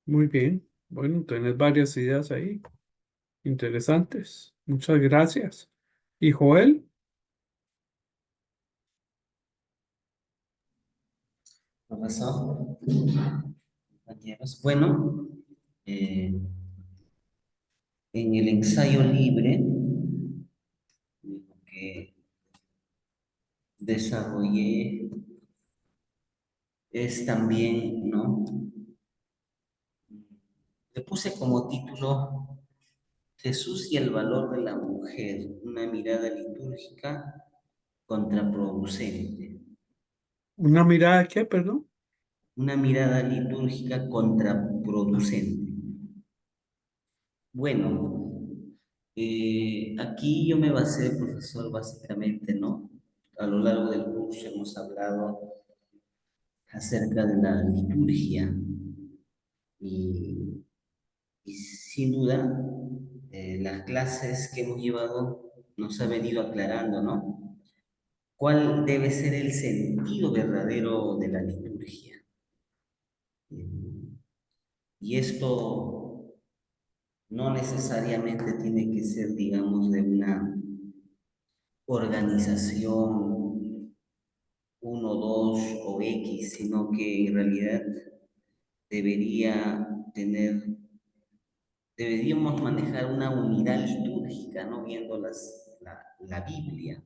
Muy bien. Bueno, tenés varias ideas ahí. Interesantes. Muchas gracias. ¿Y Joel? Profesor, compañeros. Bueno, en el ensayo libre lo que desarrollé es también, ¿no? Le puse como título Jesús y el valor de la mujer, una mirada litúrgica contraproducente. ¿Una mirada qué, perdón? Una mirada litúrgica contraproducente. Bueno, aquí yo me basé, profesor, básicamente, ¿no? a lo largo del curso hemos hablado acerca de la liturgia y, y sin duda las clases que hemos llevado nos ha venido aclarando, ¿no? ¿Cuál debe ser el sentido verdadero de la liturgia? Y esto no necesariamente tiene que ser, digamos, de una organización uno, 2 o X, sino que en realidad debería tener, deberíamos manejar una unidad litúrgica, ¿no? Viendo la Biblia.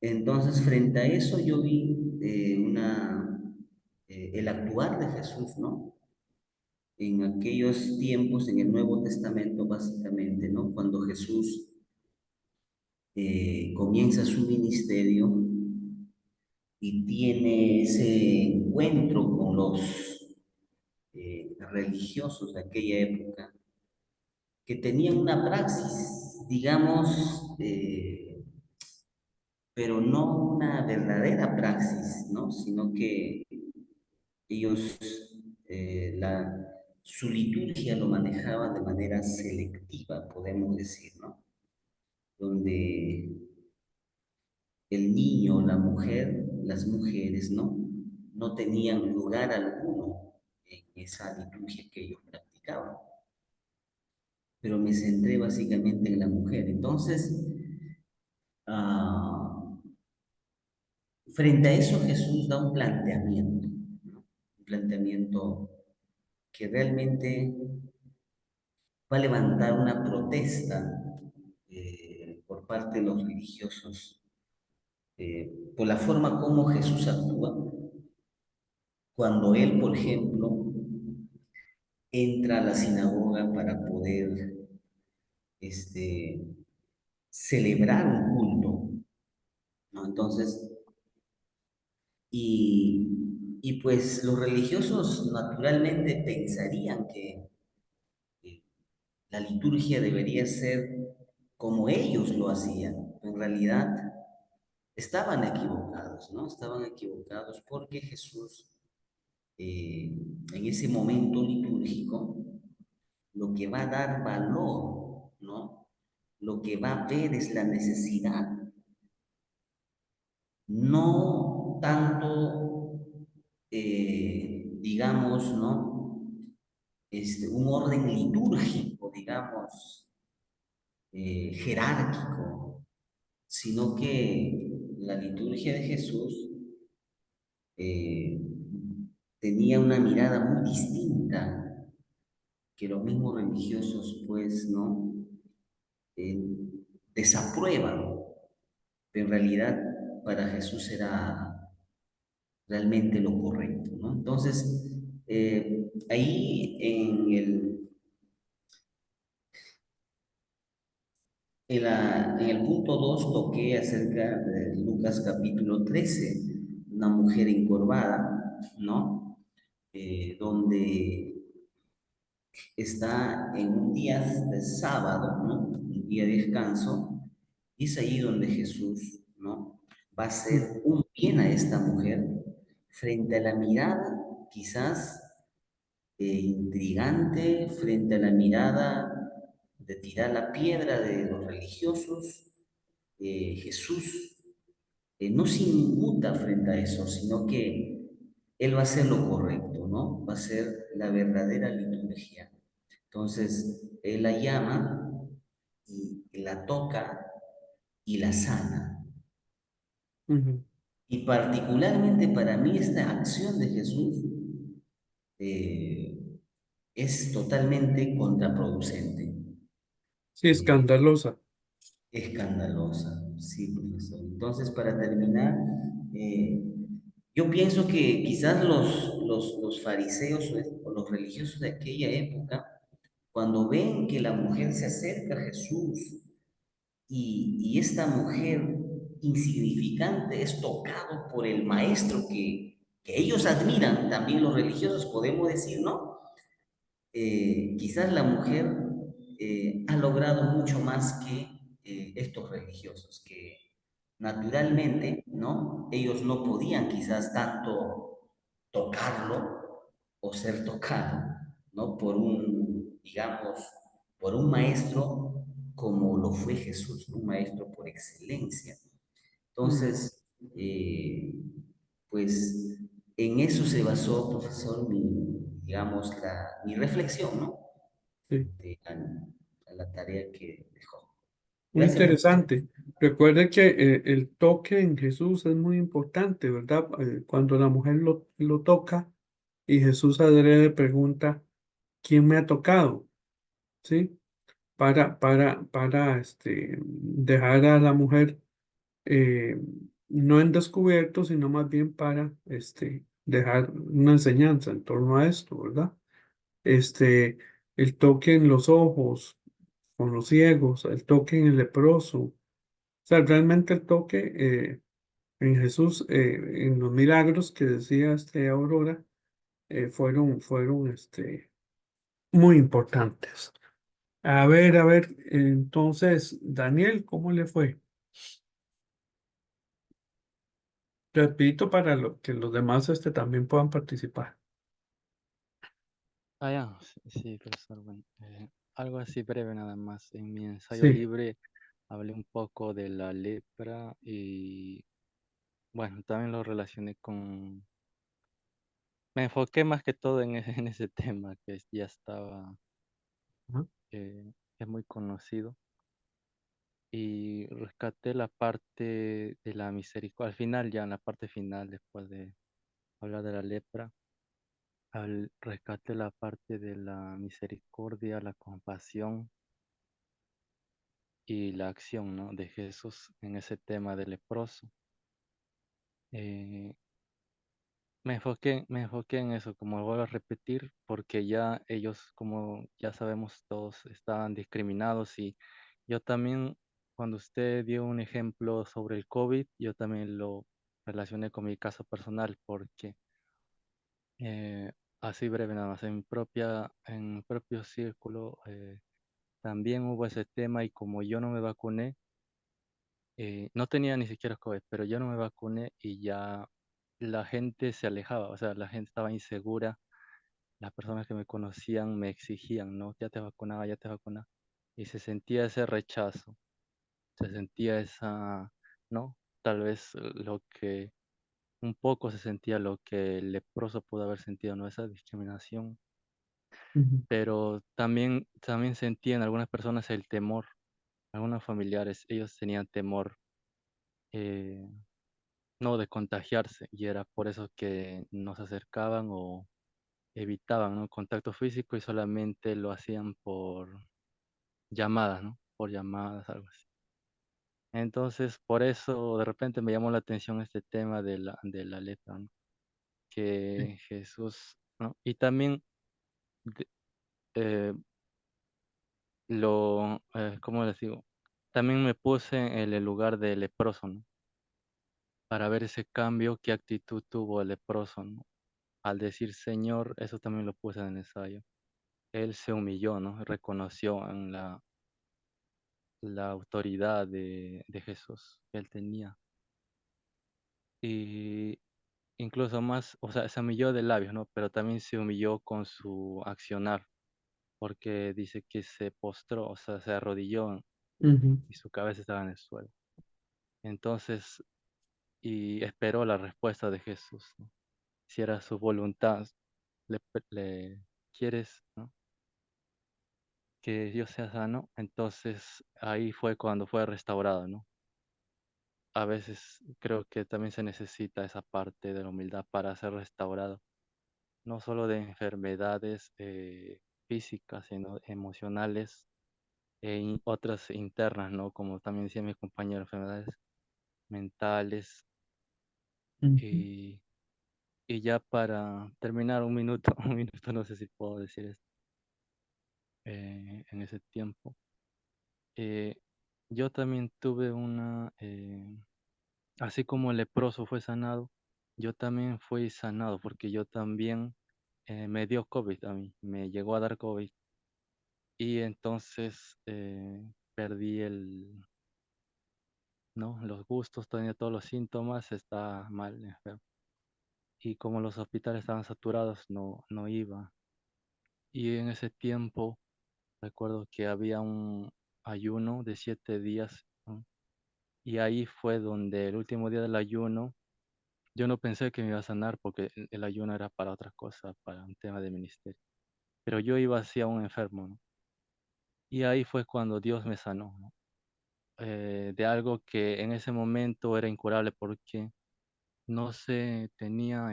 Entonces, frente a eso yo vi el actuar de Jesús, ¿no? En aquellos tiempos, en el Nuevo Testamento básicamente, ¿no? Cuando Jesús comienza su ministerio y tiene ese encuentro con los religiosos de aquella época, que tenían una praxis, digamos, pero no una verdadera praxis, ¿no? Sino que ellos su liturgia lo manejaban de manera selectiva, podemos decir, ¿no? Donde el niño, la mujer, las mujeres, ¿no? No tenían lugar alguno en esa liturgia que ellos practicaban. Pero me centré básicamente en la mujer. Entonces, ah, frente a eso Jesús da un planteamiento, ¿no? Un planteamiento que realmente va a levantar una protesta por parte de los religiosos por la forma como Jesús actúa cuando él, por ejemplo, entra a la sinagoga para poder este, celebrar un culto, ¿no? Entonces, y pues los religiosos naturalmente pensarían que la liturgia debería ser como ellos lo hacían. En realidad, estaban equivocados, ¿no? Estaban equivocados porque Jesús, en ese momento litúrgico, lo que va a dar valor, ¿no? Lo que va a ver es la necesidad, no tanto, digamos, ¿no? Un orden litúrgico, digamos, jerárquico, sino que la liturgia de Jesús eh, tenía una mirada muy distinta que los mismos religiosos, pues, ¿no? Eh, desaprueban, pero en realidad para Jesús era realmente lo correcto, ¿no? Entonces, ahí en el punto 2 toqué acerca de Lucas capítulo 13, una mujer encorvada, ¿no? Donde está en un día de sábado, ¿no? Un día de descanso, y es ahí donde Jesús, ¿no? Va a hacer un bien a esta mujer frente a la mirada, quizás intrigante, frente a la mirada de tirar la piedra de los religiosos. Jesús no se inmuta frente a eso, sino que Él va a hacer lo correcto, ¿no? Va a ser la verdadera liturgia. Entonces, Él la llama y la toca y la sana. Y particularmente para mí esta acción de Jesús eh, es totalmente contraproducente. Sí, escandalosa. Escandalosa, sí, profesor. Entonces, para terminar, eh, yo pienso que quizás los fariseos o los religiosos de aquella época, cuando ven que la mujer se acerca a Jesús y esta mujer insignificante es tocado por el maestro que ellos admiran, también los religiosos podemos decir, ¿no? Quizás la mujer ha logrado mucho más que estos religiosos, que naturalmente, ¿no? Ellos no podían quizás tanto tocarlo o ser tocado, ¿no? Por un, digamos, por un maestro como lo fue Jesús, un maestro por excelencia. mm, Entonces, pues en eso se basó, profesor, digamos, mi reflexión, ¿no? sí. A la tarea que dejó. Muy Gracias, profesor. interesante. Recuerde que el toque en Jesús es muy importante, ¿verdad? Cuando la mujer lo toca y Jesús adrede pregunta, ¿quién me ha tocado? ¿Sí? Para dejar a la mujer no en descubierto, sino más bien para dejar una enseñanza en torno a esto, ¿verdad? Este, el toque en los ojos, con los ciegos, el toque en el leproso. O sea, realmente el toque en Jesús, en los milagros que decía Aurora, fueron muy importantes. A ver, entonces, Daniel, ¿cómo le fue? Repito para que los demás también puedan participar. Ah, ya, sí, profesor. Bueno, algo así breve nada más. En mi ensayo Sí. libre hablé un poco de la lepra y, bueno, también lo relacioné con... Me enfoqué más que todo en en ese tema que ya estaba, Ajá. es muy conocido. Y rescaté la parte de la misericordia. Al final, ya en la parte final, después de hablar de la lepra, rescaté la parte de la misericordia, la compasión y la acción, ¿no? De Jesús en ese tema del leproso. Eh, me enfoqué en eso, como vuelvo a repetir, porque ya ellos, como ya sabemos, todos estaban discriminados y yo también, cuando usted dio un ejemplo sobre el COVID, yo también lo relacioné con mi caso personal, porque así breve nada más, en mi propio círculo también hubo ese tema y como yo no me vacuné, no tenía ni siquiera COVID, pero yo no me vacuné y ya la gente se alejaba, o sea, la gente estaba insegura, las personas que me conocían me exigían, ¿no? Ya te vacunaba, y se sentía ese rechazo, se sentía esa, ¿no? Tal vez lo que, un poco se sentía lo que el leproso pudo haber sentido, ¿no? Esa discriminación, Ujú, pero también sentían algunas personas el temor, algunos familiares, ellos tenían temor. eh, no de contagiarse y era por eso que no se acercaban o evitaban, ¿no? Contacto físico y solamente lo hacían por llamadas, ¿no? Por llamadas, algo así. Entonces, por eso de repente me llamó la atención este tema de de la lepra, ¿no? sí. Que Jesús, ¿no? Y también de- eh, ¿cómo les digo? También me puse en el lugar del leproso, ¿no? Para ver ese cambio, qué actitud tuvo el leproso, ¿no? Al decir Señor, eso también lo puse en el ensayo. Él se humilló, ¿no? Reconoció en la autoridad de Jesús que él tenía. Y incluso más, o sea, se humilló de labios, ¿no? Pero también se humilló con su accionar, porque dice que se postró, o sea, se arrodilló Ujú, y su cabeza estaba en el suelo. Entonces, y esperó la respuesta de Jesús, ¿no? Si era su voluntad, le quieres, ¿no? Que Dios sea sano, entonces ahí fue cuando fue restaurado, ¿no? A veces creo que también se necesita esa parte de la humildad para ser restaurado, no solo de enfermedades físicas, sino emocionales otras internas, ¿no? Como también decía mi compañero, enfermedades mentales. ujú. Y, y ya para terminar, un minuto, un minuto, no sé si puedo decir esto en ese tiempo. Eh, yo también tuve así como el leproso fue sanado, yo también fui sanado porque yo también me dio COVID a mí, me llegó a dar COVID y entonces perdí ¿no? Los gustos, tenía todos los síntomas, está mal, enfermo. Y como los hospitales estaban saturados, no iba. Y en ese tiempo recuerdo que había un ayuno de 7 días, ¿no? Y ahí fue donde el último día del ayuno, yo no pensé que me iba a sanar porque el ayuno era para otra cosa, para un tema de ministerio. Pero yo iba hacia un enfermo, ¿no? Y ahí fue cuando Dios me sanó, ¿no? De algo que en ese momento era incurable porque no se tenía,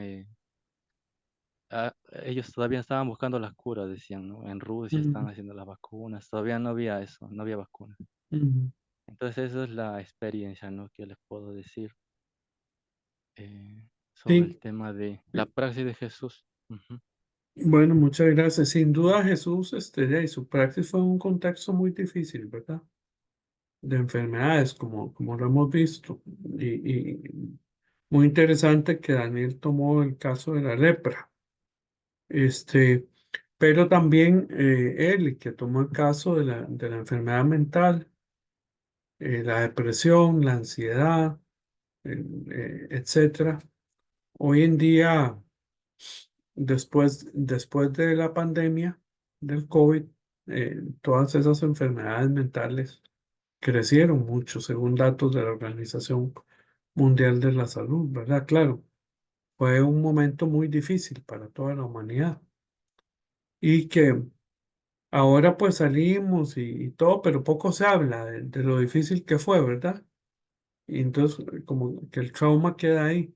ellos todavía estaban buscando las curas, decían, ¿no? En Rusia están Mm, haciendo las vacunas, todavía no había eso, no había vacunas. mm. Entonces esa es la experiencia, ¿no? Que les puedo decir sobre el Sí, tema de la praxis de Jesús. Ujú. bueno, muchas gracias. Sin duda Jesús, y su praxis fue un contexto muy difícil, ¿verdad? De enfermedades, como lo hemos visto. Y muy interesante que Daniel tomó el caso de la lepra. Este, pero también él, que tomó el caso de la enfermedad mental, la depresión, la ansiedad, etcétera. Hoy en día, después de la pandemia del COVID, todas esas enfermedades mentales crecieron mucho, según datos de la Organización Mundial de la Salud, ¿verdad? Claro, fue un momento muy difícil para toda la humanidad y que ahora pues salimos y todo, pero poco se habla de lo difícil que fue, ¿verdad? Y entonces como que el trauma queda ahí.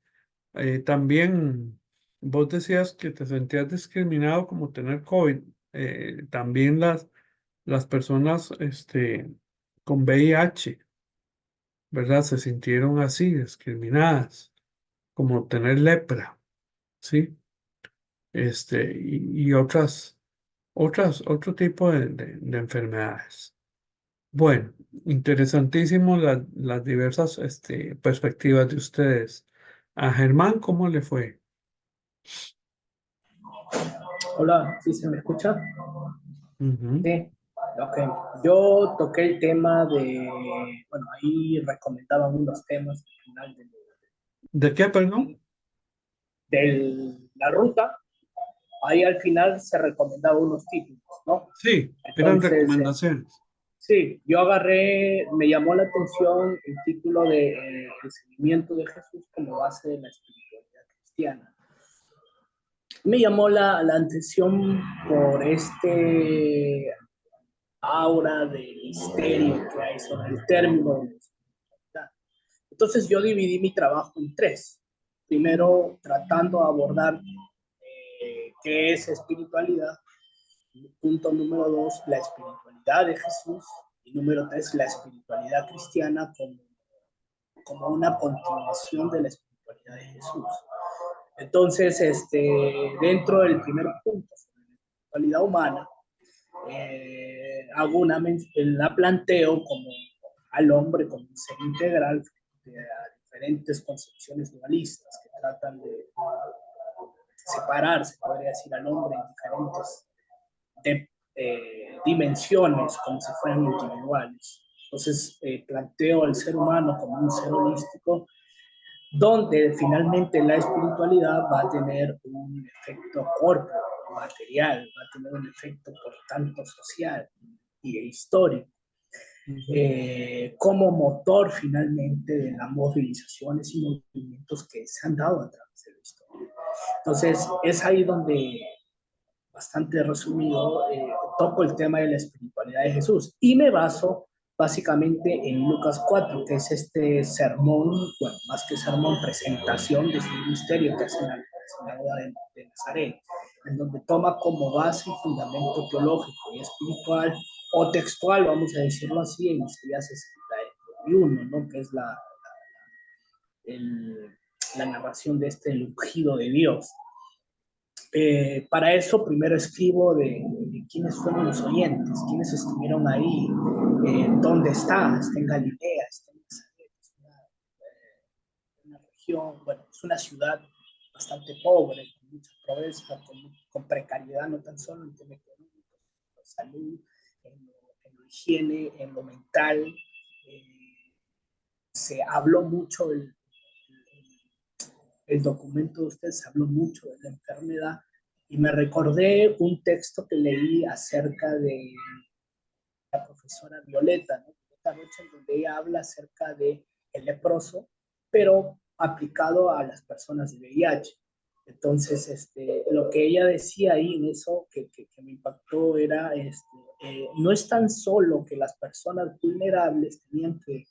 También vos decías que te sentías discriminado como tener COVID. También las personas con VIH, ¿verdad? Se sintieron así, discriminadas, como tener lepra, ¿sí? Y otro tipo de enfermedades. Bueno, interesantísimo las diversas perspectivas de ustedes. A Germán, ¿cómo le fue? Hola, ¿sí se me escucha? Ujú. Sí, ok. Yo toqué el tema de, bueno, ahí recomendaban unos temas al final ¿De qué, perdón? de la ruta. Ahí al final se recomendaban unos títulos, ¿no? Sí, eran Entonces, recomendaciones. sí, yo agarré, me llamó la atención el título de El seguimiento de Jesús como base de la espiritualidad cristiana. Me llamó la atención por este aura de misterio que hay sobre el término de espiritualidad. Entonces yo dividí mi trabajo en tres. Primero, tratando de abordar qué es espiritualidad. Punto número dos, la espiritualidad de Jesús. Y número tres, la espiritualidad cristiana como una continuación de la espiritualidad de Jesús. Entonces, dentro del primer punto, sobre la espiritualidad humana, la planteo como al hombre como un ser integral frente a diferentes concepciones dualistas que tratan de separar, se podría decir, al hombre en diferentes dimensiones, como si fueran individuales. Entonces, planteo al ser humano como un ser holístico, donde finalmente la espiritualidad va a tener un efecto corporal, material, va a tener un efecto, por tanto, social y histórico, como motor finalmente de las movilizaciones y movimientos que se han dado a través de la historia. Entonces, es ahí donde, bastante resumido, toco el tema de la espiritualidad de Jesús y me baso básicamente en Lucas 4, que es este sermón, bueno, más que sermón, presentación de su ministerio que hace en la boda de Nazaret, en donde toma como base y fundamento teológico y espiritual, o textual, vamos a decirlo así, en Isaías 61, ¿no? Que es la narración de este el ungido de Dios. Para eso primero escribo de quiénes fueron los oyentes, quiénes estuvieron ahí, dónde está en Galilea, está en Nazaret, es una región, bueno, es una ciudad bastante pobre, con mucha pobreza, con precariedad, no tan solo en tema económico, en salud, en lo higiene, en lo mental, se habló mucho, el documento de ustedes se habló mucho de la enfermedad y me recordé un texto que leí acerca de la profesora Violeta, ¿no? Esta noche, en donde ella habla acerca de el leproso, pero aplicado a las personas de VIH. Entonces, lo que ella decía ahí en eso que me impactó era, no es tan solo que las personas vulnerables tenían que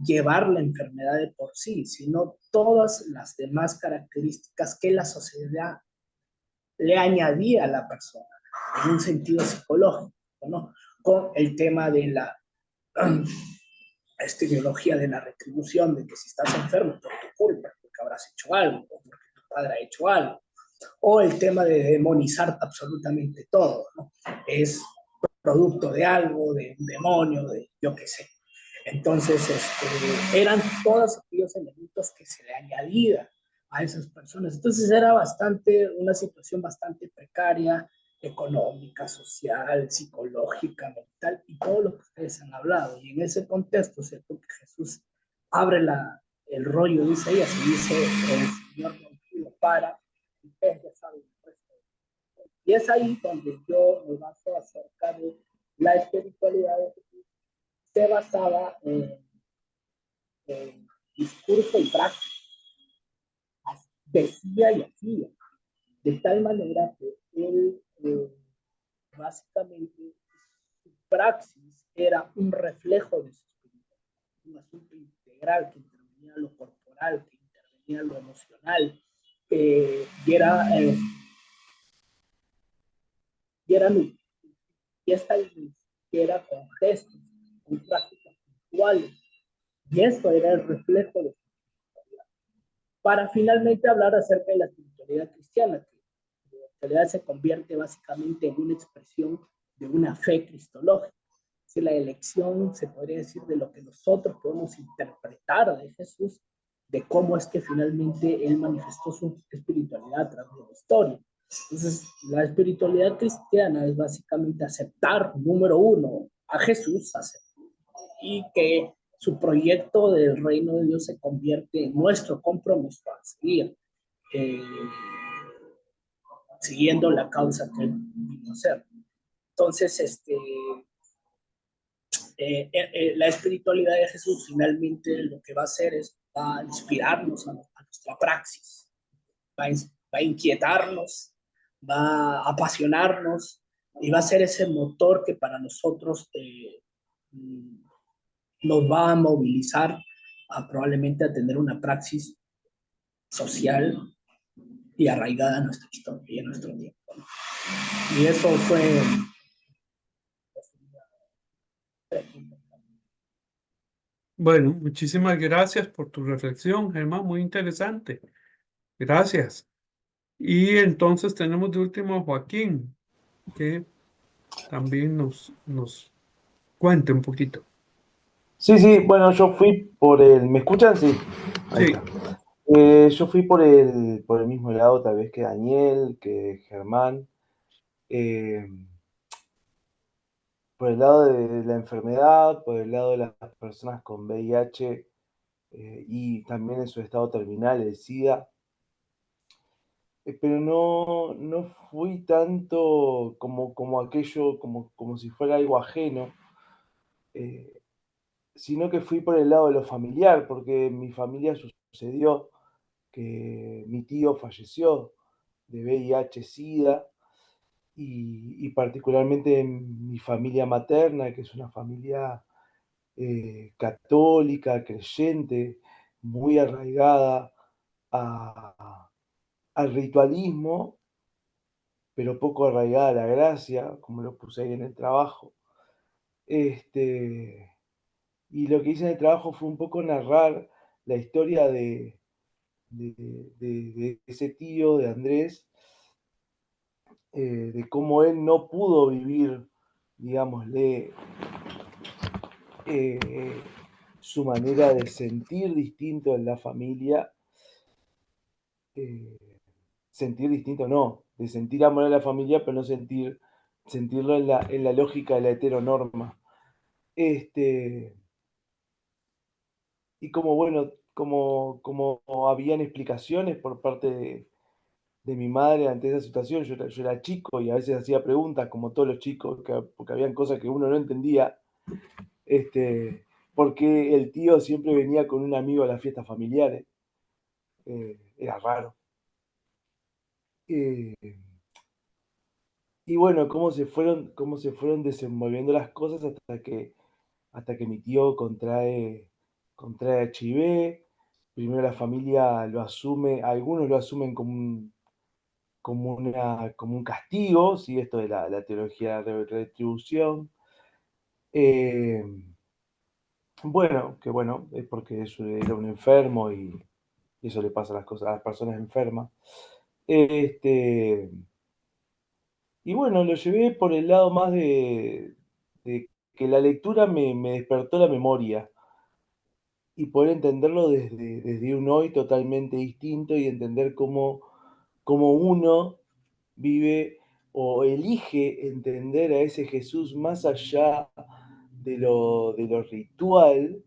llevar la enfermedad de por sí, sino todas las demás características que la sociedad le añadía a la persona en un sentido psicológico, ¿no? Con el tema de la ideología de la retribución, de que si estás enfermo por tu culpa, porque habrás hecho algo, o porque tu padre ha hecho algo, o el tema de demonizar absolutamente todo, ¿no? Es producto de algo, de un demonio, de yo qué sé. Entonces, eran todos aquellos elementos que se le añadían a esas personas. Entonces era una situación bastante precaria, económica, social, psicológica, mental, y todo lo que ustedes han hablado. Y en ese contexto, ¿cierto? Que Jesús abre el rollo de Isaías y dice, el Señor contigo para, y ustedes ya saben el resto. Y es ahí donde yo me baso acerca de la espiritualidad de Jesús. Se basaba en discurso y práctica. Decía y hacía. De tal manera que él, básicamente, su praxis era un reflejo de su espíritu. Un asunto integral que intervenía lo corporal, que intervenía lo emocional, y esta era con gestos, con prácticas puntuales. Y eso era el reflejo de su espiritualidad. Para finalmente hablar acerca de la espiritualidad cristiana, que la espiritualidad se convierte básicamente en una expresión de una fe cristológica. Si la elección, se podría decir, de lo que nosotros podemos interpretar de Jesús, de cómo es que finalmente él manifestó su espiritualidad a través de la historia. Entonces, la espiritualidad cristiana es básicamente aceptar, número uno, a Jesús, y que su proyecto del reino de Dios se convierte en nuestro compromiso a seguir, siguiendo la causa que él vino a hacer. Entonces, la espiritualidad de Jesús finalmente lo que va a hacer es va a inspirarnos a nuestra praxis, va a inquietarnos, va a apasionarnos y va a ser ese motor que para nosotros nos va a movilizar probablemente a tener una praxis social y arraigada en nuestra historia y en nuestro tiempo. Y eso fue... Bueno, muchísimas gracias por tu reflexión, Germán, muy interesante. Gracias. Y entonces tenemos de último a Joaquín, que también nos cuente un poquito. Sí, bueno, yo fui por el... ¿Me escuchan? Sí. Ahí Sí. está. Yo fui por el mismo lado, tal vez que Daniel, que Germán. Por el lado de la enfermedad, por el lado de las personas con VIH y también en su estado terminal, el SIDA. Pero no fui tanto como aquello, como si fuera algo ajeno, sino que fui por el lado de lo familiar, porque en mi familia sucedió que mi tío falleció de VIH-Sida, y particularmente en mi familia materna, que es una familia católica, creyente, muy arraigada al ritualismo, pero poco arraigada a la gracia, como lo puse ahí en el trabajo. Y lo que hice en el trabajo fue un poco narrar la historia de ese tío, de Andrés, de cómo él no pudo vivir, digámosle, su manera de sentir distinto en la familia, sentir distinto no, de sentir amor a la familia, pero no sentirlo en la lógica de la heteronorma. y como bueno, como habían explicaciones por parte de mi madre ante esa situación, yo era chico y a veces hacía preguntas como todos los chicos, porque habían cosas que uno no entendía, porque el tío siempre venía con un amigo a las fiestas familiares, era raro. Eh, y bueno, cómo se fueron desenvolviendo las cosas hasta que mi tío contrae HIV. Primero la familia lo asume, algunos lo asumen como un castigo, ¿sí? Esto de la teología de retribución. Eh, bueno, es porque eso era un enfermo y eso le pasa a las cosas a las personas enfermas. Y bueno, lo llevé por el lado más de que la lectura me despertó la memoria y poder entenderlo desde un hoy totalmente distinto y entender cómo uno vive o elige entender a ese Jesús más allá de lo ritual,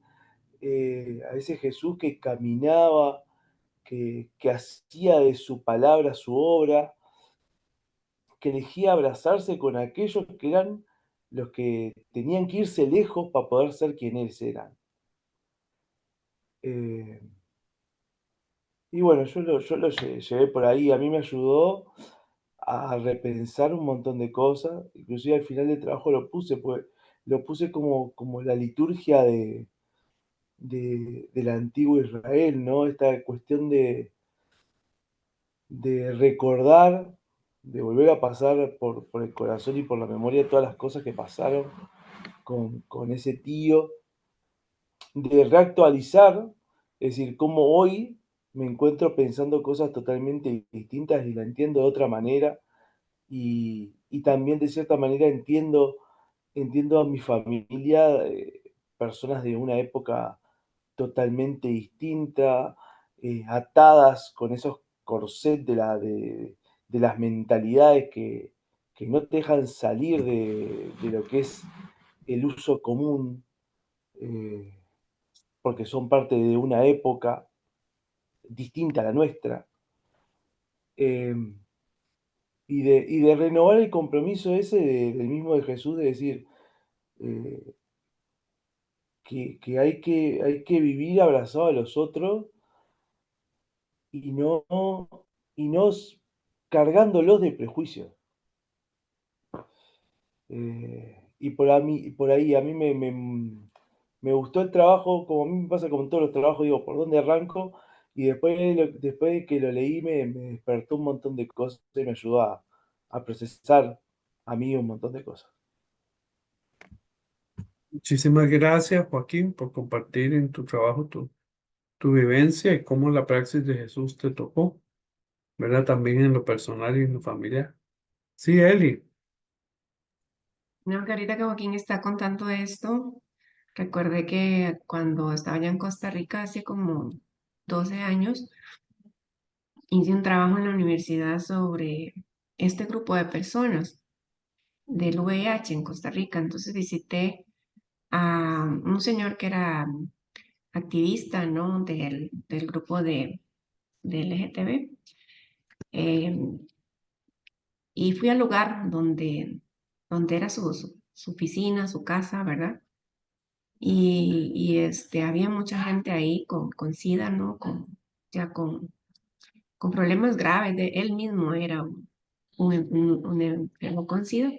a ese Jesús que caminaba, que hacía de su palabra su obra, que elegía abrazarse con aquellos que eran los que tenían que irse lejos para poder ser quienes eran. Eh, y bueno, yo lo llevé por ahí, a mí me ayudó a repensar un montón de cosas, inclusive al final del trabajo lo puse como la liturgia del antiguo Israel, ¿no? Esta cuestión de recordar, de volver a pasar por el corazón y por la memoria todas las cosas que pasaron con ese tío, de reactualizar, es decir, cómo hoy me encuentro pensando cosas totalmente distintas y la entiendo de otra manera y también de cierta manera entiendo a mi familia, personas de una época totalmente distinta, atadas con esos corsets de las mentalidades que no te dejan salir de lo que es el uso común, eh, porque son parte de una época distinta a la nuestra. eh, y de renovar el compromiso ese del mismo de Jesús, de decir eh, que hay que vivir abrazado a los otros y no cargándolos de prejuicios. Y por ahí a mí me gustó el trabajo, como a mí me pasa con todos los trabajos, digo, ¿por dónde arranco? Y después de que lo leí me despertó un montón de cosas y me ayudó a procesar a mí un montón de cosas. Muchísimas gracias, Joaquín, por compartir en tu trabajo tu vivencia y cómo la praxis de Jesús te tocó, ¿verdad? También en lo personal y en lo familiar. Sí, Eli. No, que ahorita que Joaquín está contando esto, recuerde que cuando estaba allá en Costa Rica hace como 12 años, hice un trabajo en la universidad sobre este grupo de personas del VIH en Costa Rica. Entonces visité a un señor que era activista, ¿no? del grupo de LGTB. Y fui al lugar donde era su oficina, su casa, ¿verdad? Y había mucha gente ahí con SIDA, ¿no? Ya con problemas graves. Él mismo era un enfermo con SIDA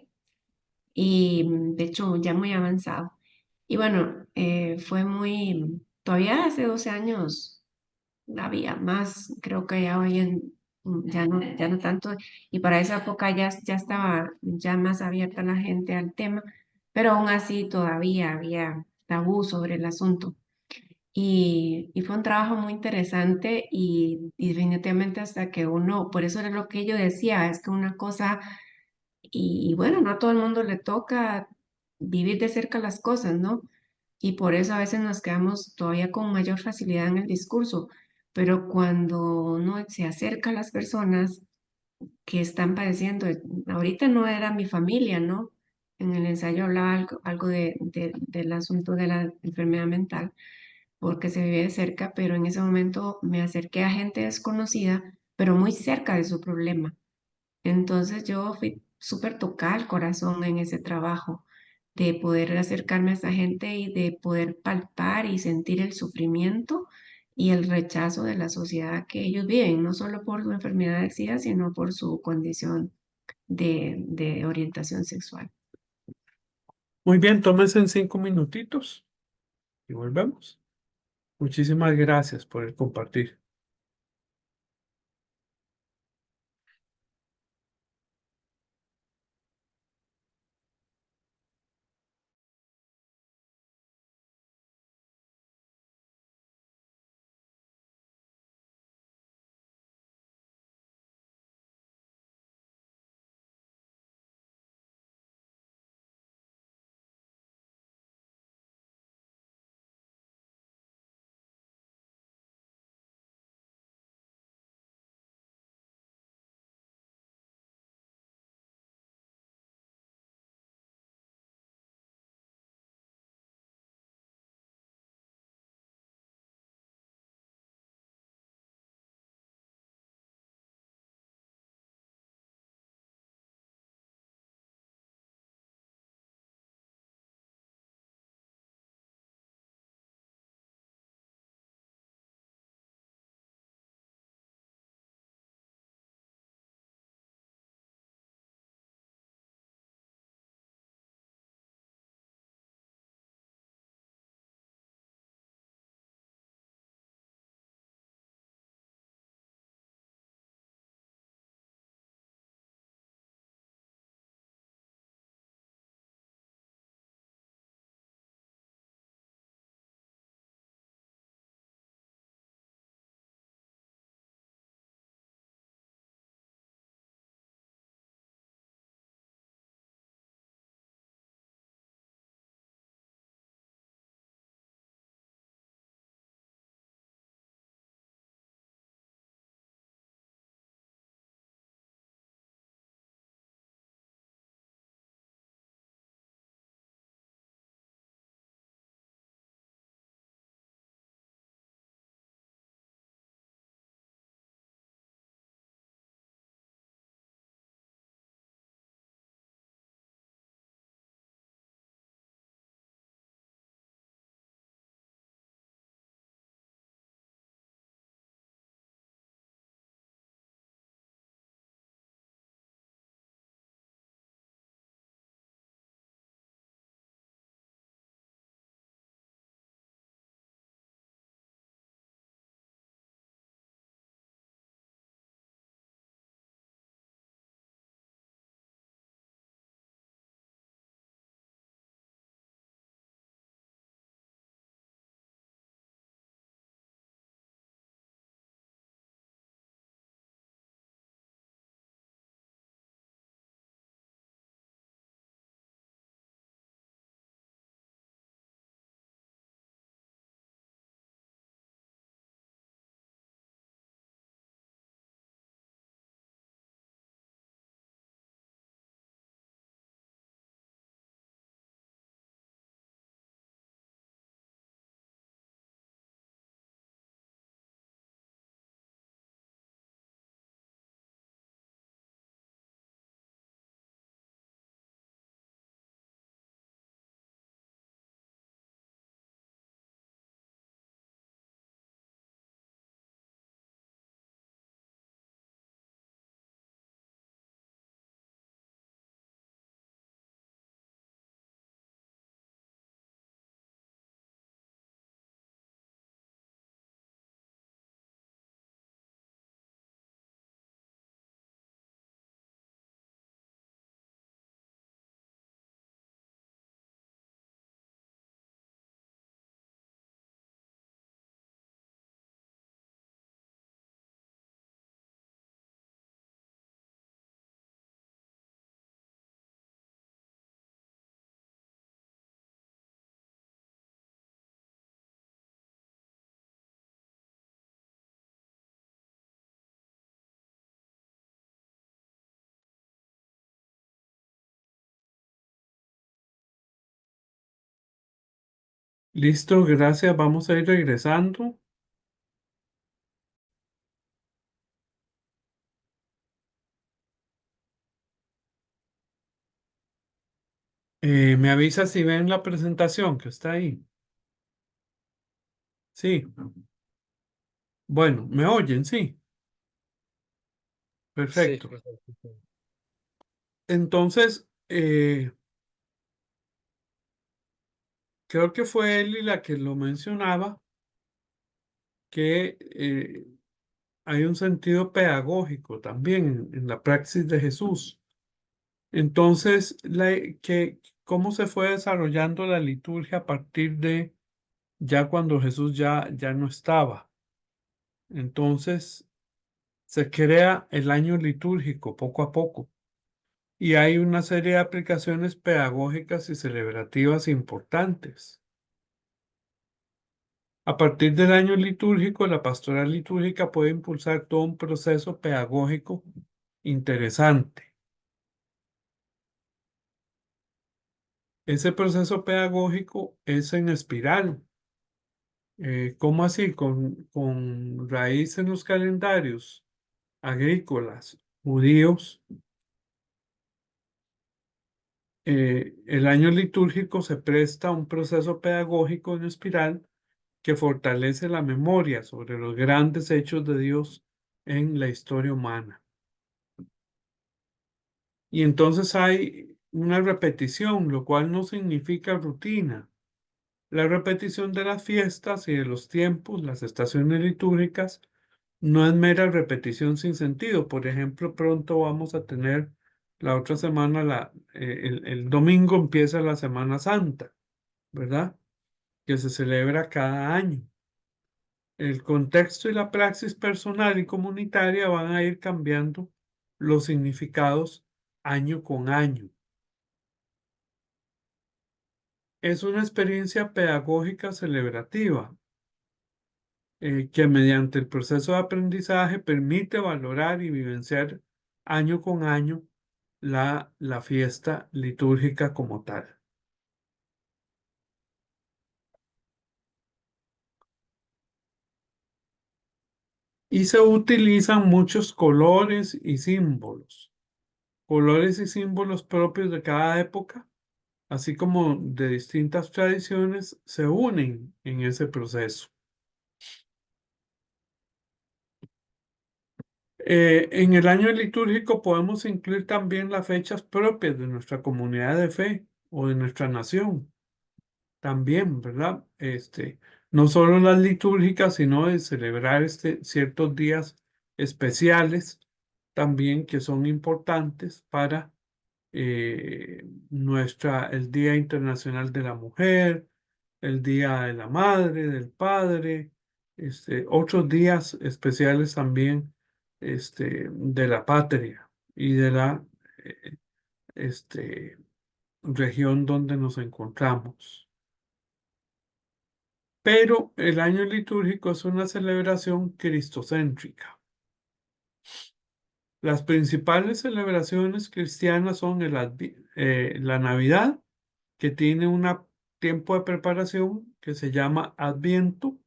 y de hecho ya muy avanzado. Y bueno, todavía hace 12 años había más, creo que ya hoy ya no tanto, y para esa época ya estaba ya más abierta la gente al tema, pero aún así todavía había tabú sobre el asunto. Y fue un trabajo muy interesante y definitivamente hasta que por eso era lo que yo decía, es que una cosa, y bueno, no a todo el mundo le toca vivir de cerca las cosas, ¿no? Y por eso a veces nos quedamos todavía con mayor facilidad en el discurso, pero cuando uno se acerca a las personas que están padeciendo, ahorita no era mi familia, ¿no? En el ensayo hablaba algo del asunto de la enfermedad mental, porque se vive de cerca, pero en ese momento me acerqué a gente desconocida, pero muy cerca de su problema. Entonces yo fui súper tocada al corazón en ese trabajo, de poder acercarme a esa gente y de poder palpar y sentir el sufrimiento y el rechazo de la sociedad que ellos viven, no solo por su enfermedad del SIDA, sino por su condición de orientación sexual. Muy bien, tómense en 5 minutitos y volvemos. Muchísimas gracias por el compartir. Listo, gracias. Vamos a ir regresando. Me avisa si ven la presentación que está ahí. Sí. Bueno, ¿me oyen? Sí. Sí, Perfecto. perfecto. Entonces, creo que fue Eli la que lo mencionaba, que hay un sentido pedagógico también en la praxis de Jesús. Entonces, ¿cómo se fue desarrollando la liturgia a partir de ya cuando Jesús ya no estaba? Entonces, se crea el año litúrgico poco a poco y hay una serie de aplicaciones pedagógicas y celebrativas importantes. A partir del año litúrgico, la pastoral litúrgica puede impulsar todo un proceso pedagógico interesante. Ese proceso pedagógico es en espiral. ¿Cómo así? Con raíz en los calendarios agrícolas judíos, el año litúrgico se presta a un proceso pedagógico en espiral que fortalece la memoria sobre los grandes hechos de Dios en la historia humana. Y entonces hay una repetición, lo cual no significa rutina. La repetición de las fiestas y de los tiempos, las estaciones litúrgicas, no es mera repetición sin sentido. Por ejemplo, pronto vamos a tener la otra semana, el domingo empieza la Semana Santa, ¿verdad? Que se celebra cada año. El contexto y la praxis personal y comunitaria van a ir cambiando los significados año con año. Es una experiencia pedagógica celebrativa que mediante el proceso de aprendizaje permite valorar y vivenciar año con año la fiesta litúrgica como tal. Y se utilizan muchos colores y símbolos propios de cada época, así como de distintas tradiciones, se unen en ese proceso. En el año litúrgico podemos incluir también las fechas propias de nuestra comunidad de fe o de nuestra nación. También, ¿verdad? No solo las litúrgicas, sino de celebrar ciertos días especiales también que son importantes para el Día Internacional de la Mujer, el Día de la Madre, del Padre, otros días especiales también de la patria y de la eh, este, región donde nos encontramos. Pero el año litúrgico es una celebración cristocéntrica. Las principales celebraciones cristianas son la Navidad, que tiene un tiempo de preparación que se llama Adviento,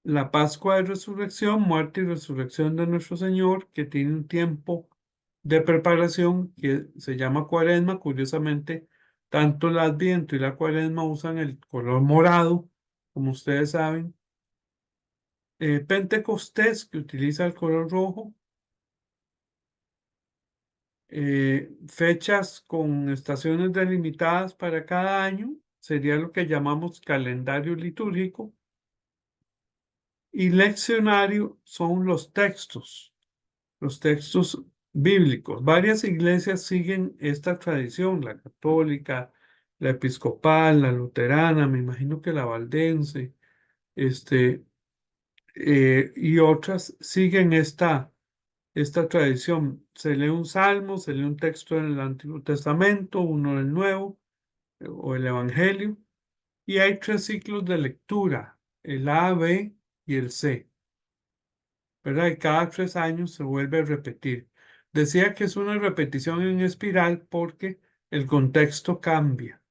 la Pascua de Resurrección, muerte y resurrección de nuestro Señor, que tiene un tiempo de preparación que se llama Cuaresma. Curiosamente, tanto el Adviento y la Cuaresma usan el color morado, como ustedes saben. Pentecostés, que utiliza el color rojo. Fechas con estaciones delimitadas para cada año, sería lo que llamamos calendario litúrgico. Y leccionario son los textos bíblicos. Varias iglesias siguen esta tradición, la católica, la episcopal, la luterana, me imagino que la valdense, y otras siguen esta tradición. Se lee un salmo, se lee un texto del Antiguo Testamento, uno del Nuevo, o el Evangelio, y hay 3 ciclos de lectura, el A, B y el C, ¿verdad? Y cada 3 años se vuelve a repetir. Decía que es una repetición en espiral porque el contexto cambia.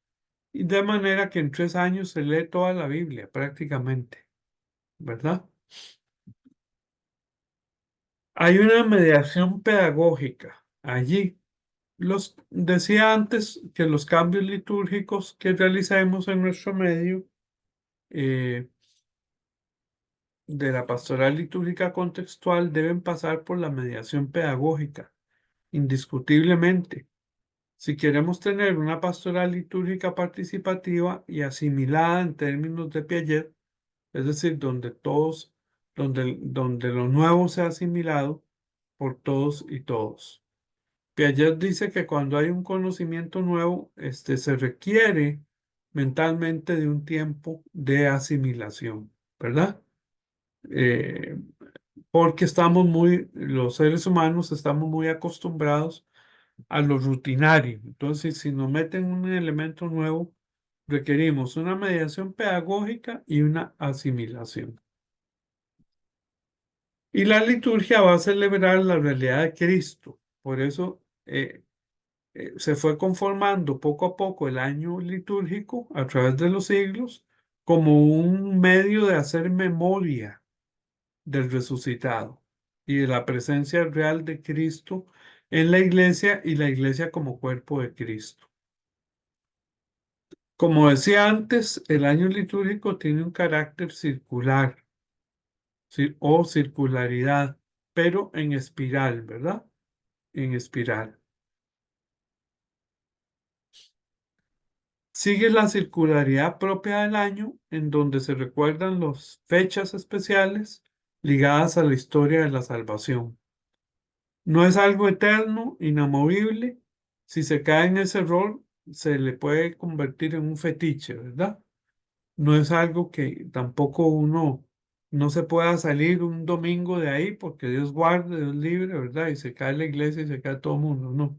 Y de manera que en 3 años se lee toda la Biblia prácticamente, ¿verdad? Hay una mediación pedagógica allí. Decía antes que los cambios litúrgicos que realicemos en nuestro medio de la pastoral litúrgica contextual deben pasar por la mediación pedagógica, indiscutiblemente. Si queremos tener una pastoral litúrgica participativa y asimilada en términos de Piaget, es decir, donde lo nuevo sea asimilado por todos y todos. Piaget dice que cuando hay un conocimiento nuevo, se requiere mentalmente de un tiempo de asimilación, ¿verdad? Porque los seres humanos estamos muy acostumbrados a lo rutinario. Entonces, si nos meten un elemento nuevo, requerimos una mediación pedagógica y una asimilación. Y la liturgia va a celebrar la realidad de Cristo. Por eso se fue conformando poco a poco el año litúrgico a través de los siglos como un medio de hacer memoria del resucitado y de la presencia real de Cristo en la iglesia y la iglesia como cuerpo de Cristo. Como decía antes, el año litúrgico tiene un carácter circular o circularidad, pero en espiral, ¿verdad? En espiral. Sigue la circularidad propia del año, en donde se recuerdan las fechas especiales ligadas a la historia de la salvación. No es algo eterno, inamovible. Si se cae en ese error, se le puede convertir en un fetiche, ¿verdad? No es algo que tampoco uno no se pueda salir un domingo de ahí porque Dios guarde, Dios libre, ¿verdad? Y se cae la iglesia y se cae todo el mundo, no.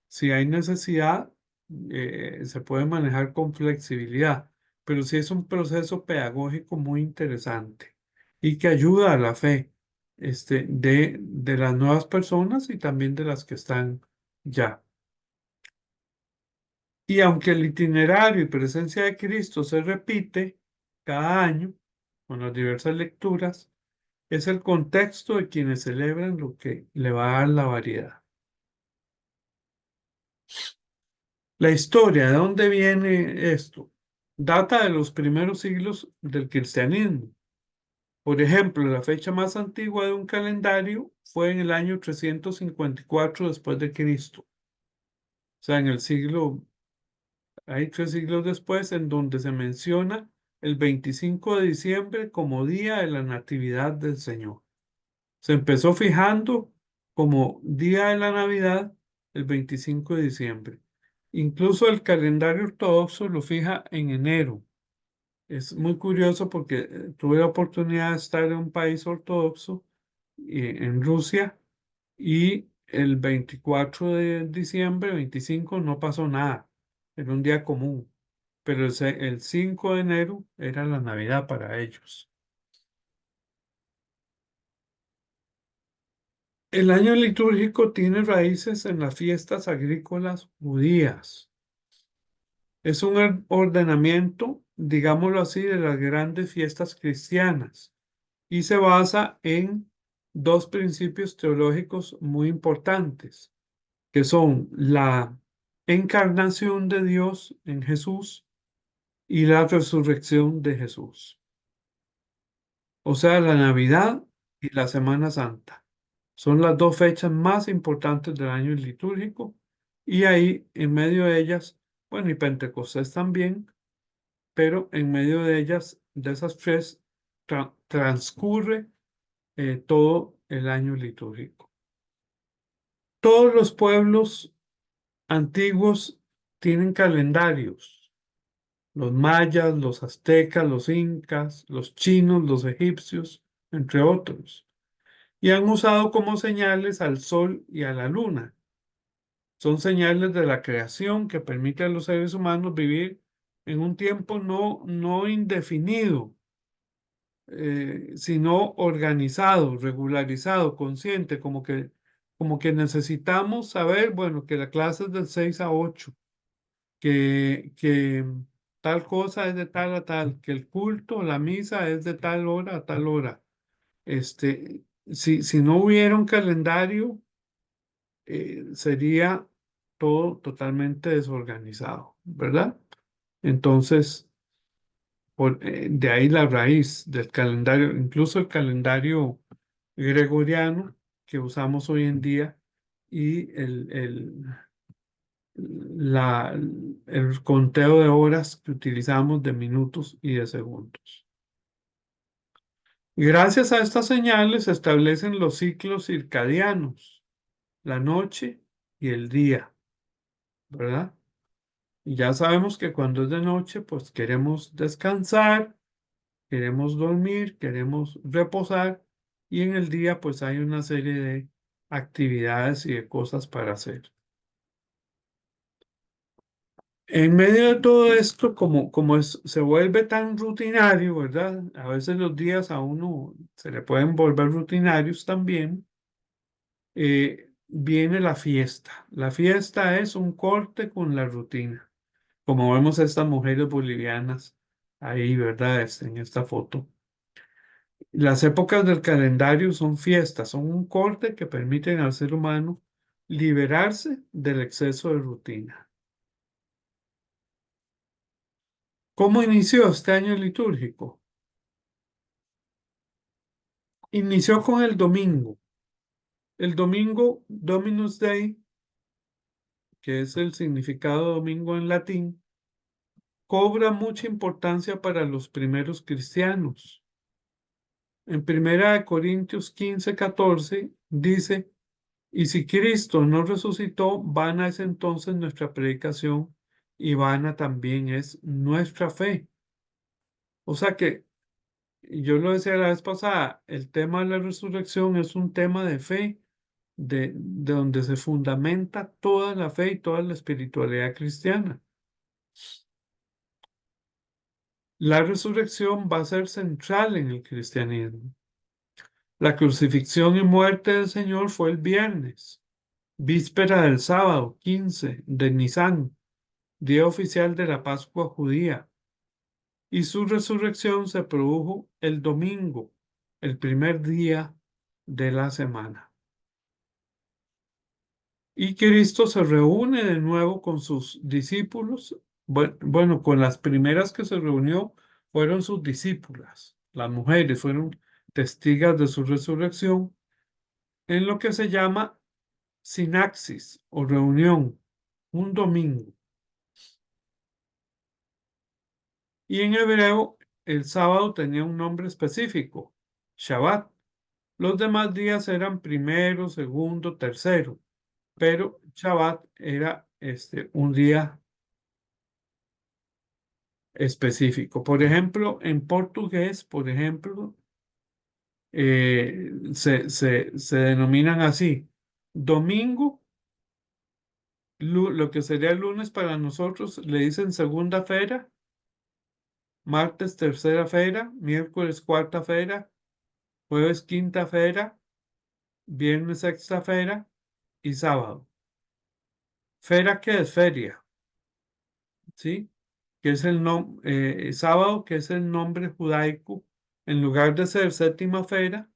Si hay necesidad, se puede manejar con flexibilidad, pero sí es un proceso pedagógico muy interesante y que ayuda a la fe de las nuevas personas y también de las que están ya. Y aunque el itinerario y presencia de Cristo se repite cada año con las diversas lecturas, es el contexto de quienes celebran lo que le va a dar la variedad. La historia, ¿de dónde viene esto? Data de los primeros siglos del cristianismo. Por ejemplo, la fecha más antigua de un calendario fue en el año 354 después de Cristo. O sea, hay 3 siglos después en donde se menciona el 25 de diciembre como día de la Natividad del Señor. Se empezó fijando como día de la Navidad el 25 de diciembre. Incluso el calendario ortodoxo lo fija en enero. Es muy curioso porque tuve la oportunidad de estar en un país ortodoxo, en Rusia, y el 24 de diciembre, 25, no pasó nada. Era un día común. Pero el 5 de enero era la Navidad para ellos. El año litúrgico tiene raíces en las fiestas agrícolas judías. Es un ordenamiento, digámoslo así, de las grandes fiestas cristianas y se basa en dos principios teológicos muy importantes, que son la encarnación de Dios en Jesús y la resurrección de Jesús. O sea, la Navidad y la Semana Santa. Son las dos fechas más importantes del año litúrgico y ahí en medio de ellas, bueno, y Pentecostés también, pero en medio de ellas, de esas tres, transcurre todo el año litúrgico. Todos los pueblos antiguos tienen calendarios. Los mayas, los aztecas, los incas, los chinos, los egipcios, entre otros. Y han usado como señales al sol y a la luna. Son señales de la creación que permite a los seres humanos vivir en un tiempo no indefinido, sino organizado, regularizado, consciente, como que necesitamos saber, bueno, que la clase es de 6 a 8, que tal cosa es de tal a tal, que el culto, la misa es de tal hora a tal hora. Si no hubiera un calendario, sería todo totalmente desorganizado, ¿verdad? Entonces, de ahí la raíz del calendario, incluso el calendario gregoriano que usamos hoy en día y el conteo de horas que utilizamos de minutos y de segundos. Gracias a estas señales se establecen los ciclos circadianos, la noche y el día, ¿verdad? Y ya sabemos que cuando es de noche, pues queremos descansar, queremos dormir, queremos reposar, y en el día, pues hay una serie de actividades y de cosas para hacer. En medio de todo esto, se vuelve tan rutinario, ¿verdad? A veces los días a uno se le pueden volver rutinarios también. Viene la fiesta. La fiesta es un corte con la rutina, como vemos a estas mujeres bolivianas ahí, ¿verdad? En esta foto. Las épocas del calendario son fiestas, son un corte que permiten al ser humano liberarse del exceso de rutina. ¿Cómo inició este año litúrgico? Inició con el domingo. El domingo, Dominus Day, que es el significado de domingo en latín, cobra mucha importancia para los primeros cristianos. En 1 Corintios 15:14 dice: y si Cristo no resucitó, vana es entonces nuestra predicación y vana también es nuestra fe. O sea que, yo lo decía la vez pasada, el tema de la resurrección es un tema de fe, de donde se fundamenta toda la fe y toda la espiritualidad cristiana. La resurrección va a ser central en el cristianismo. La crucifixión y muerte del Señor fue el viernes, víspera del sábado 15 de Nisan, día oficial de la Pascua judía, y su resurrección se produjo el domingo, el primer día de la semana. Y Cristo se reúne de nuevo con sus discípulos. Bueno, con las primeras que se reunió fueron sus discípulas. Las mujeres fueron testigas de su resurrección en lo que se llama sinaxis o reunión, un domingo. Y en hebreo, el sábado tenía un nombre específico, Shabbat. Los demás días eran primero, segundo, tercero, pero Shabbat era un día específico. Por ejemplo, en portugués, se denominan así: domingo, lo que sería el lunes para nosotros, le dicen segunda-feira, martes tercera-feira, miércoles cuarta-feira, jueves quinta-feira, viernes sexta-feira y sábado. Fera, ¿qué es? Feria, ¿sí? Que es sábado, que es el nombre judaico, en lugar de ser séptima feira,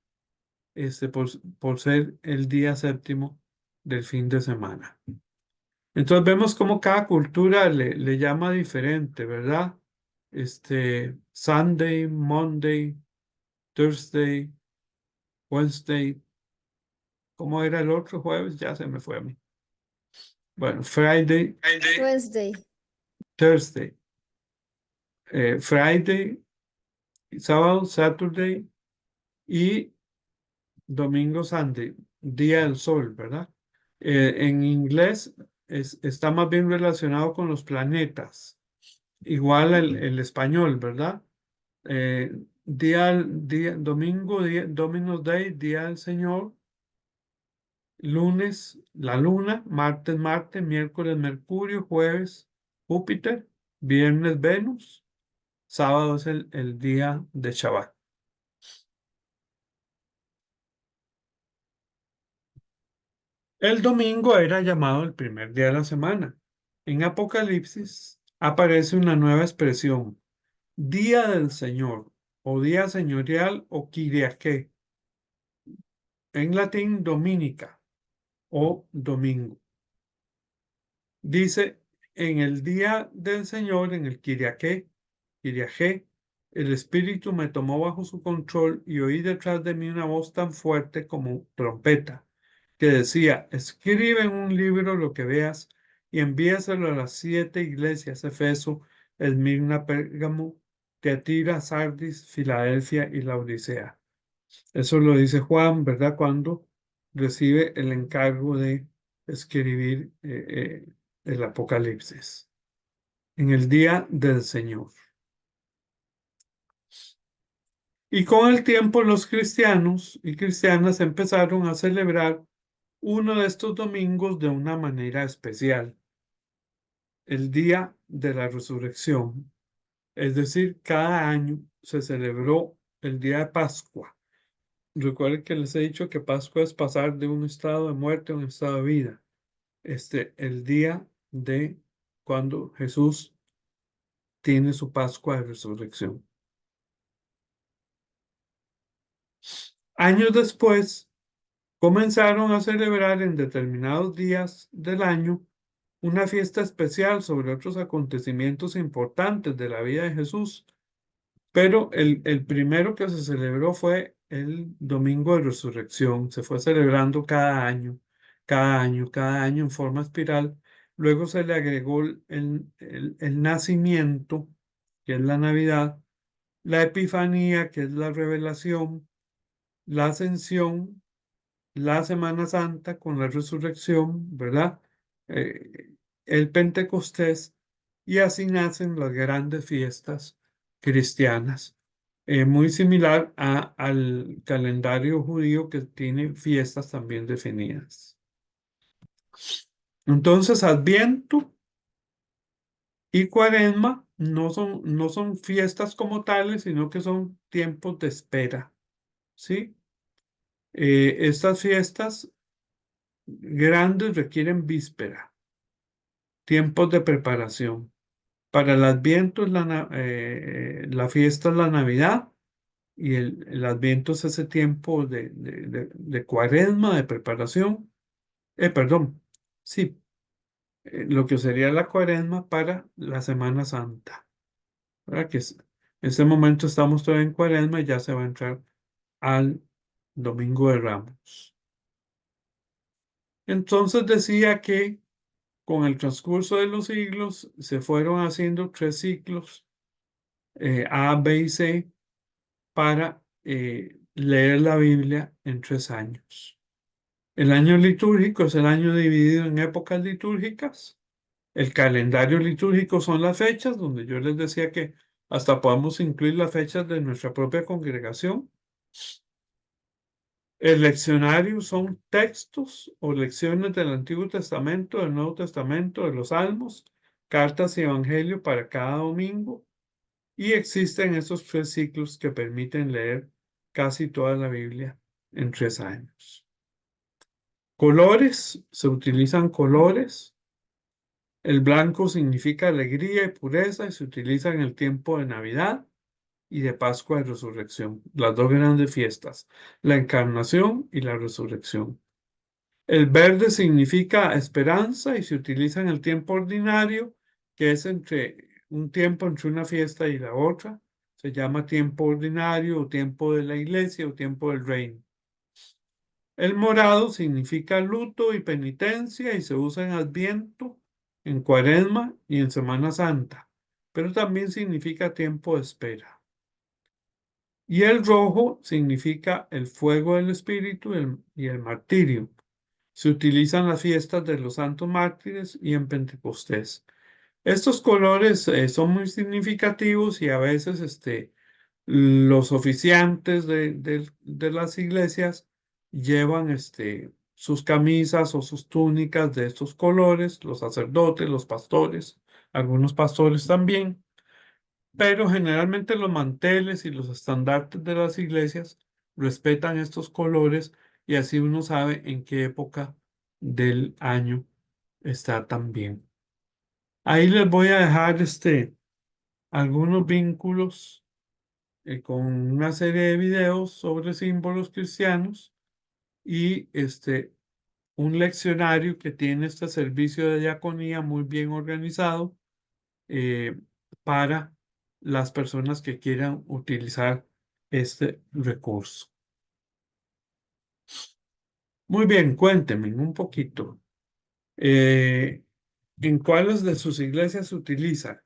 por ser el día séptimo del fin de semana. Entonces vemos cómo cada cultura le llama diferente, ¿verdad? Sunday, Monday, Thursday, Wednesday. ¿Cómo era el otro jueves? Ya se me fue a mí. Bueno, Friday, Wednesday. Thursday, Friday, sábado, Saturday y domingo, Sunday, día del sol, ¿verdad? En inglés está más bien relacionado con los planetas, igual el español, ¿verdad? Domingo, Dominus Day, día del Señor. Lunes, la luna, martes, Marte, miércoles, Mercurio, jueves, Júpiter, viernes, Venus, sábado es el día de Shabbat. El domingo era llamado el primer día de la semana en Apocalipsis aparece una nueva expresión, Día del Señor, o Día Señorial, o Kyriake, en latín Dominica, o Domingo. Dice, en el Día del Señor, en el Kyriake, el Espíritu me tomó bajo su control y oí detrás de mí una voz tan fuerte como trompeta, que decía, escribe en un libro lo que veas y envíaselo a las 7 iglesias, Efeso, Esmirna, Pérgamo, Tiatira, Sardis, Filadelfia y Laodicea. Eso lo dice Juan, ¿verdad? Cuando recibe el encargo de escribir el Apocalipsis. En el día del Señor. Y con el tiempo los cristianos y cristianas empezaron a celebrar uno de estos domingos de una manera especial, el día de la resurrección. Es decir, cada año se celebró el día de Pascua. Recuerden que les he dicho que Pascua es pasar de un estado de muerte a un estado de vida. El día de cuando Jesús tiene su Pascua de resurrección. Años después, comenzaron a celebrar en determinados días del año una fiesta especial sobre otros acontecimientos importantes de la vida de Jesús, pero el primero que se celebró fue el Domingo de Resurrección. Se fue celebrando cada año en forma espiral. Luego se le agregó el nacimiento, que es la Navidad, la Epifanía, que es la revelación, la Ascensión, la Semana Santa con la resurrección, ¿verdad? El Pentecostés, y así nacen las grandes fiestas cristianas, muy similar al calendario judío que tiene fiestas también definidas. Entonces, Adviento y Cuaresma no son fiestas como tales, sino que son tiempos de espera, ¿sí? Estas fiestas grandes requieren víspera, tiempos de preparación. Para el Adviento la fiesta es la Navidad y el Adviento es ese tiempo de Cuaresma, de preparación. Perdón, sí, lo que sería la Cuaresma para la Semana Santa. ¿Verdad? En este momento estamos todavía en Cuaresma y ya se va a entrar al Domingo de Ramos. Entonces decía que con el transcurso de los siglos se fueron haciendo 3 ciclos, A, B y C, para leer la Biblia en 3 años. El año litúrgico es el año dividido en épocas litúrgicas. El calendario litúrgico son las fechas, donde yo les decía que hasta podemos incluir las fechas de nuestra propia congregación. El leccionario son textos o lecciones del Antiguo Testamento, del Nuevo Testamento, de los Salmos, cartas y evangelio para cada domingo. Y existen esos 3 ciclos que permiten leer casi toda la Biblia en 3 años. Colores, se utilizan colores. El blanco significa alegría y pureza y se utiliza en el tiempo de Navidad y de Pascua de Resurrección, las 2 grandes fiestas, la Encarnación y la Resurrección. El verde significa esperanza y se utiliza en el tiempo ordinario, que es un tiempo entre una fiesta y la otra. Se llama tiempo ordinario o tiempo de la iglesia o tiempo del reino. El morado significa luto y penitencia y se usa en Adviento, en Cuaresma y en Semana Santa, pero también significa tiempo de espera. Y el rojo significa el fuego del Espíritu y el martirio. Se utilizan las fiestas de los santos mártires y en Pentecostés. Estos colores son muy significativos y a veces los oficiantes de las iglesias llevan sus camisas o sus túnicas de estos colores, los sacerdotes, los pastores, algunos pastores también, pero generalmente los manteles y los estandartes de las iglesias respetan estos colores y así uno sabe en qué época del año está también. Ahí les voy a dejar algunos vínculos con una serie de videos sobre símbolos cristianos y un leccionario que tiene este servicio de diaconía muy bien organizado para las personas que quieran utilizar este recurso. Muy bien, cuéntenme un poquito. ¿En cuáles de sus iglesias se utiliza?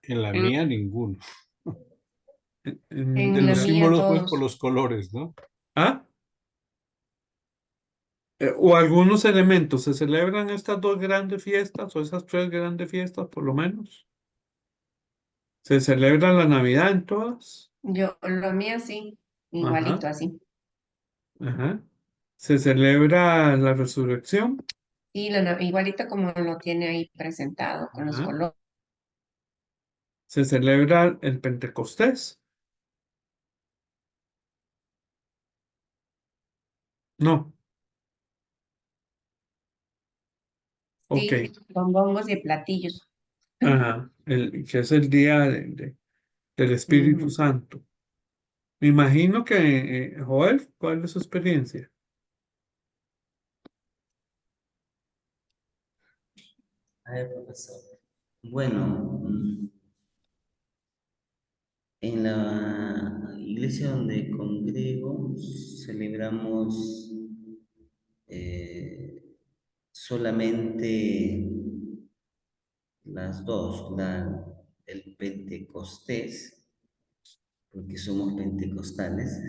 En la En, mía, ninguno. En En la los la- mía símbolos, pues, todos. por los colores, ¿no? ¿Ah? O algunos elementos. ¿Se celebran estas dos grandes fiestas o esas tres grandes fiestas por lo menos? ¿Se celebra la Navidad en todas? La mía sí, Ajá, igualito así. ajá. ¿Se celebra la resurrección? Sí, igualito como lo tiene ahí presentado, con los Ajá. colores. ¿Se celebra el Pentecostés? No. Ok. Sí, con bombos y platillos. Ajá. Que es el día del Espíritu Ujú. Santo. Me imagino que, Joel, ¿cuál es su experiencia? A ver, profesor. Bueno, en la iglesia donde congrego celebramos eh, solamente las dos, el Pentecostés, porque somos pentecostales,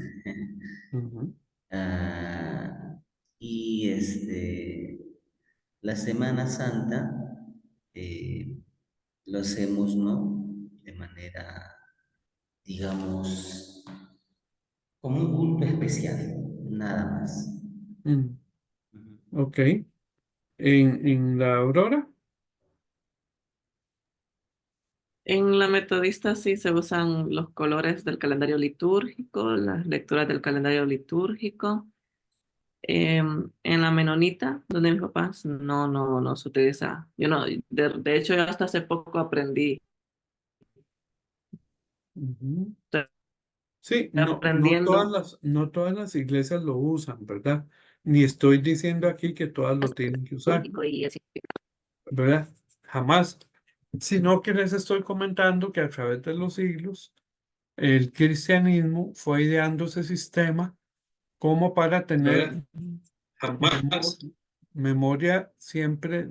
Ujú. ah, y la Semana Santa lo hacemos, ¿no? De manera, digamos, como un culto especial, nada más. Mm, Ujú. ok. ¿En la Aurora? en la metodista sí se usan los colores del calendario litúrgico, las lecturas del calendario litúrgico. En la menonita, donde mis papás, no se utiliza. Yo no, de hecho, yo hasta hace poco aprendí, Ujú. estoy Sí, aprendiendo. no todas las iglesias lo usan, ¿verdad? Ni estoy diciendo aquí que todas lo tienen que usar, Litúrgico y así. ¿verdad? Jamás. Sino que les estoy comentando que a través de los siglos el cristianismo fue ideando ese sistema como para tener ¿Verdad? Jamás. memoria siempre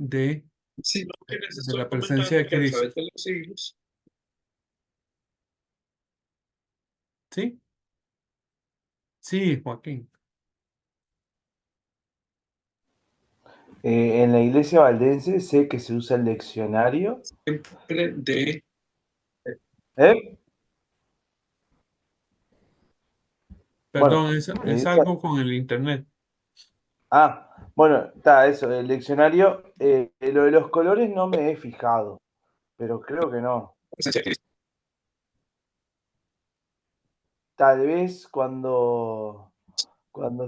Sino que les de estoy la presencia comentando de que a Cristo. través de los siglos. ¿Sí? Sí, Joaquín. En la iglesia valdense sé que se usa el leccionario. Siempre de. ¿Eh? Bueno, Perdón, en la es iglesia. algo con el internet. Bueno, está eso, el leccionario. Lo de los colores no me he fijado, pero creo que no. Tal vez cuando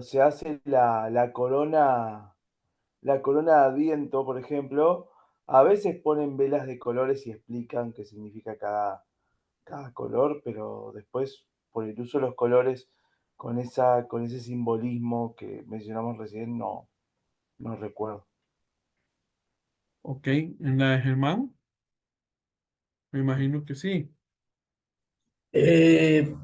se hace la corona de Adviento, por ejemplo, a veces ponen velas de colores y explican qué significa cada color, pero después, por el uso de los colores, con ese simbolismo que mencionamos recién, no recuerdo. Ok, en la de Germán, me imagino que sí.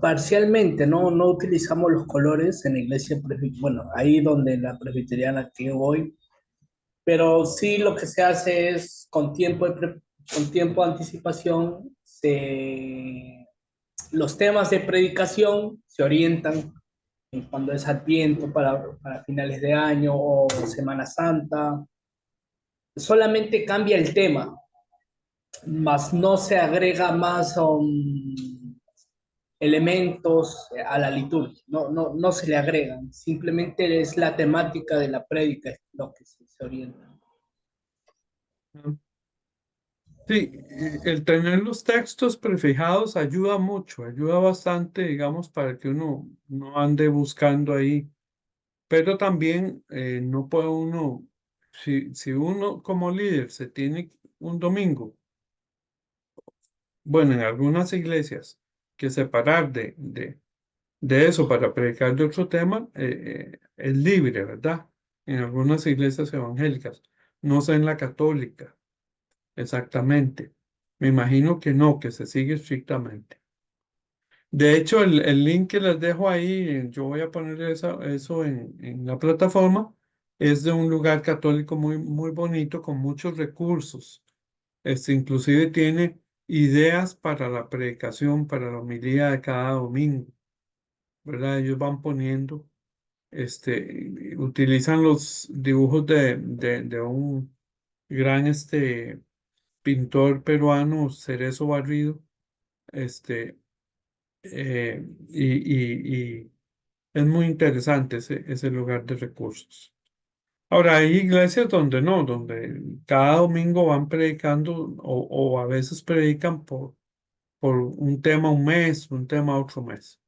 Parcialmente, no utilizamos los colores en la iglesia, bueno, ahí donde la presbiteriana que yo voy, pero sí lo que se hace es con tiempo de anticipación, los temas de predicación se orientan en cuando es Adviento para finales de año o Semana Santa. Solamente cambia el tema, más no se agrega más elementos a la liturgia, no se le agregan, simplemente es la temática de la prédica lo que se orienta. Sí, el tener los textos prefijados ayuda mucho, ayuda bastante, digamos, para que uno no ande buscando ahí pero también no puede uno, si uno como líder se tiene un domingo, bueno, en algunas iglesias, que separar de eso para predicar de otro tema, es libre, ¿verdad? En algunas iglesias evangélicas, no sé en la católica exactamente. Me imagino que no, que se sigue estrictamente. De hecho, el link que les dejo ahí, yo voy a poner eso en la plataforma, es de un lugar católico muy, muy bonito, con muchos recursos. Inclusive tiene ideas para la predicación, para la homilía de cada domingo, ¿verdad? Ellos van poniendo, utilizan los dibujos de un gran pintor peruano, Cerezo Barrido, este, y es muy interesante ese lugar de recursos. Ahora, hay iglesias donde no, donde cada domingo van predicando o a veces predican por un tema un mes, un tema otro mes.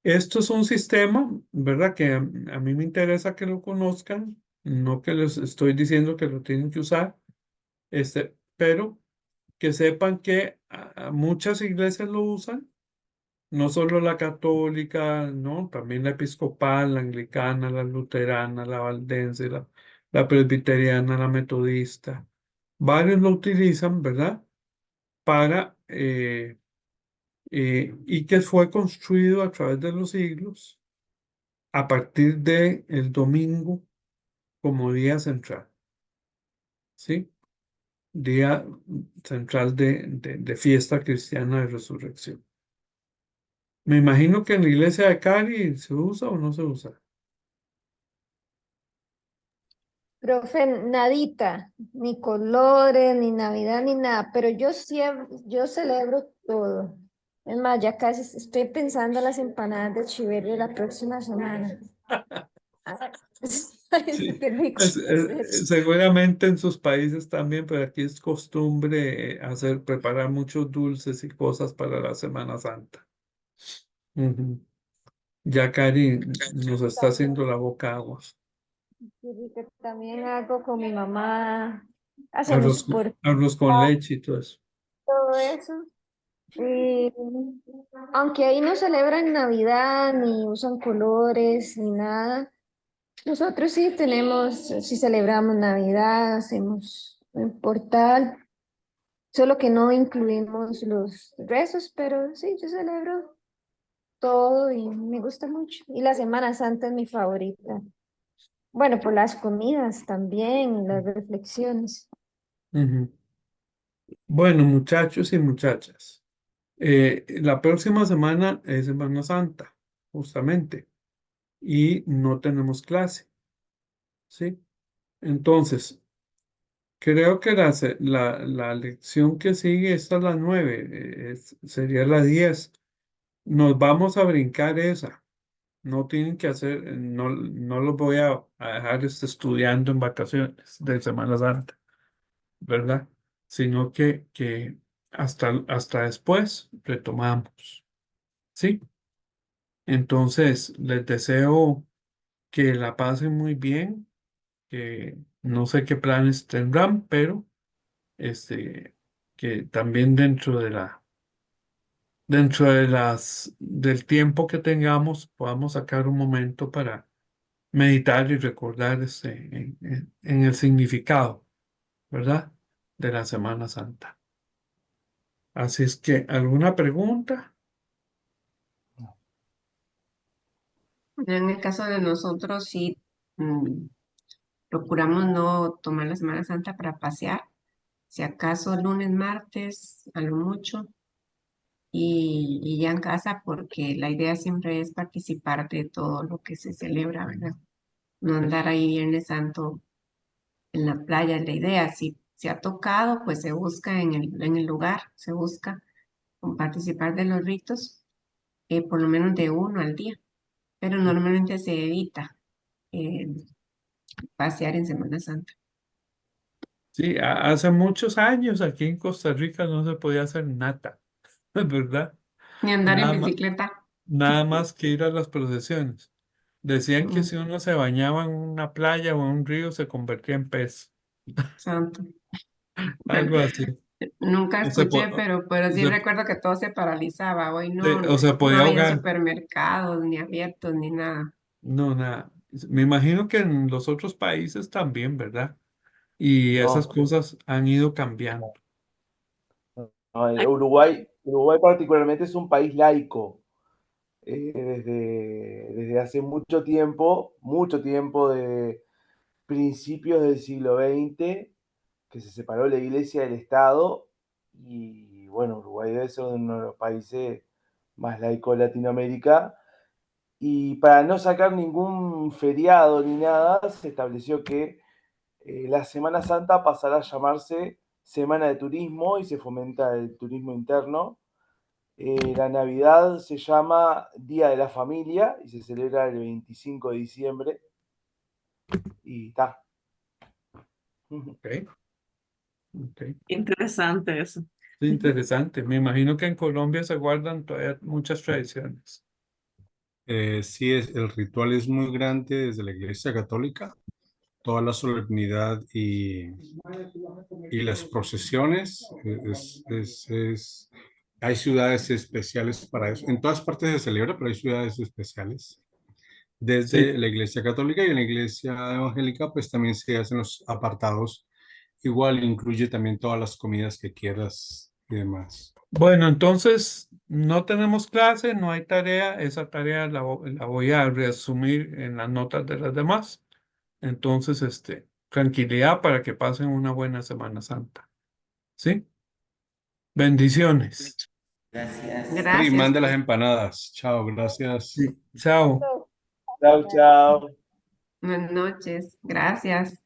Esto es un sistema, ¿verdad? Que a mí me interesa que lo conozcan, no que les estoy diciendo que lo tienen que usar, pero que sepan que a muchas iglesias lo usan, no solo la católica, ¿no? También la episcopal, la anglicana, la luterana, la valdense, la presbiteriana, la metodista. Varios lo utilizan, ¿verdad? Para, y que fue construido a través de los siglos a partir de el domingo como día central, ¿sí? Día central de fiesta cristiana de resurrección. Me imagino que en la iglesia de Cali se usa o no se usa. Profe, nadita, ni colores, ni Navidad, ni nada, pero yo celebro todo. Es más, ya casi estoy pensando en las empanadas de chiverre la próxima semana. Ay, Sí, qué rico. seguramente en sus países también, pero aquí es costumbre preparar muchos dulces y cosas para la Semana Santa. Ujú. Ya Cari nos está haciendo la boca agua. Qué rico. También hago con mi mamá, hacemos Arroz, por arroz con leche y todo eso. todo eso. Y aunque ahí no celebran Navidad, ni usan colores, ni nada, nosotros sí sí celebramos Navidad, hacemos un portal, solo que no incluimos los rezos, pero sí, yo celebro todo y me gusta mucho. Y la Semana Santa es mi favorita. Bueno, por las comidas también, las reflexiones. Ujú. Bueno, muchachos y muchachas, la próxima semana es Semana Santa, justamente, y no tenemos clase, ¿sí? Entonces, creo que la lección que sigue es a las 9, sería la 10. Nos vamos a brincar esa. No tienen que hacer, no los voy a dejar estudiando en vacaciones de Semana Santa, ¿verdad? Sino que hasta después retomamos, ¿sí? Entonces, les deseo que la pasen muy bien, que no sé qué planes tendrán, pero que también del tiempo que tengamos podamos sacar un momento para meditar y recordar en el significado, ¿verdad? De la Semana Santa. Así es que, ¿alguna pregunta? En el caso de nosotros, sí, procuramos no tomar la Semana Santa para pasear, si acaso lunes, martes, a lo mucho, y ya en casa, porque la idea siempre es participar de todo lo que se celebra, ¿verdad? No andar ahí Viernes Santo en la playa, es la idea. Si se ha tocado, pues se busca en el lugar, se busca con participar de los ritos, por lo menos de uno al día, pero normalmente se evita eh, pasear en Semana Santa. Sí, hace muchos años aquí en Costa Rica no se podía hacer nada, ¿verdad? Ni andar en Nada más, bicicleta. nada más que ir a las procesiones. Decían que Mm, si uno se bañaba en una playa o en un río se convertía en pez, santo. Bueno, algo así. nunca O se, escuché, po- pero o sí se, recuerdo que todo se paralizaba. Hoy o se no podía había ahogar. supermercados ni abiertos ni nada. No, nada. Me imagino que en los otros países también, ¿verdad? Y esas No, cosas han ido cambiando. no, Uruguay particularmente es un país laico. Desde hace mucho tiempo, de principios del siglo XX, que se separó la iglesia del Estado, y bueno, Uruguay debe ser uno de los países más laicos de Latinoamérica, y para no sacar ningún feriado ni nada, se estableció que la Semana Santa pasará a llamarse Semana de Turismo y se fomenta el turismo interno. La Navidad se llama Día de la Familia y se celebra el 25 de diciembre y está. Ok, ok. Interesante eso. Es interesante. Me imagino que en Colombia se guardan todavía muchas tradiciones. Sí, el ritual es muy grande desde la Iglesia Católica, toda la solemnidad y las procesiones. Hay ciudades especiales para eso. En todas partes se celebra, pero hay ciudades especiales. Sí. Desde la Iglesia Católica y en la Iglesia Evangélica, pues también se hacen los apartados. Igual incluye también todas las comidas que quieras y demás. Bueno, entonces no tenemos clase, no hay tarea. Esa tarea la voy a resumir en las notas de las demás. Entonces, tranquilidad para que pasen una buena Semana Santa. ¿Sí? Bendiciones. Gracias. Ari, Gracias. mande las empanadas. Chao, gracias. Sí. Chao. Chao, chao. Buenas noches. Gracias.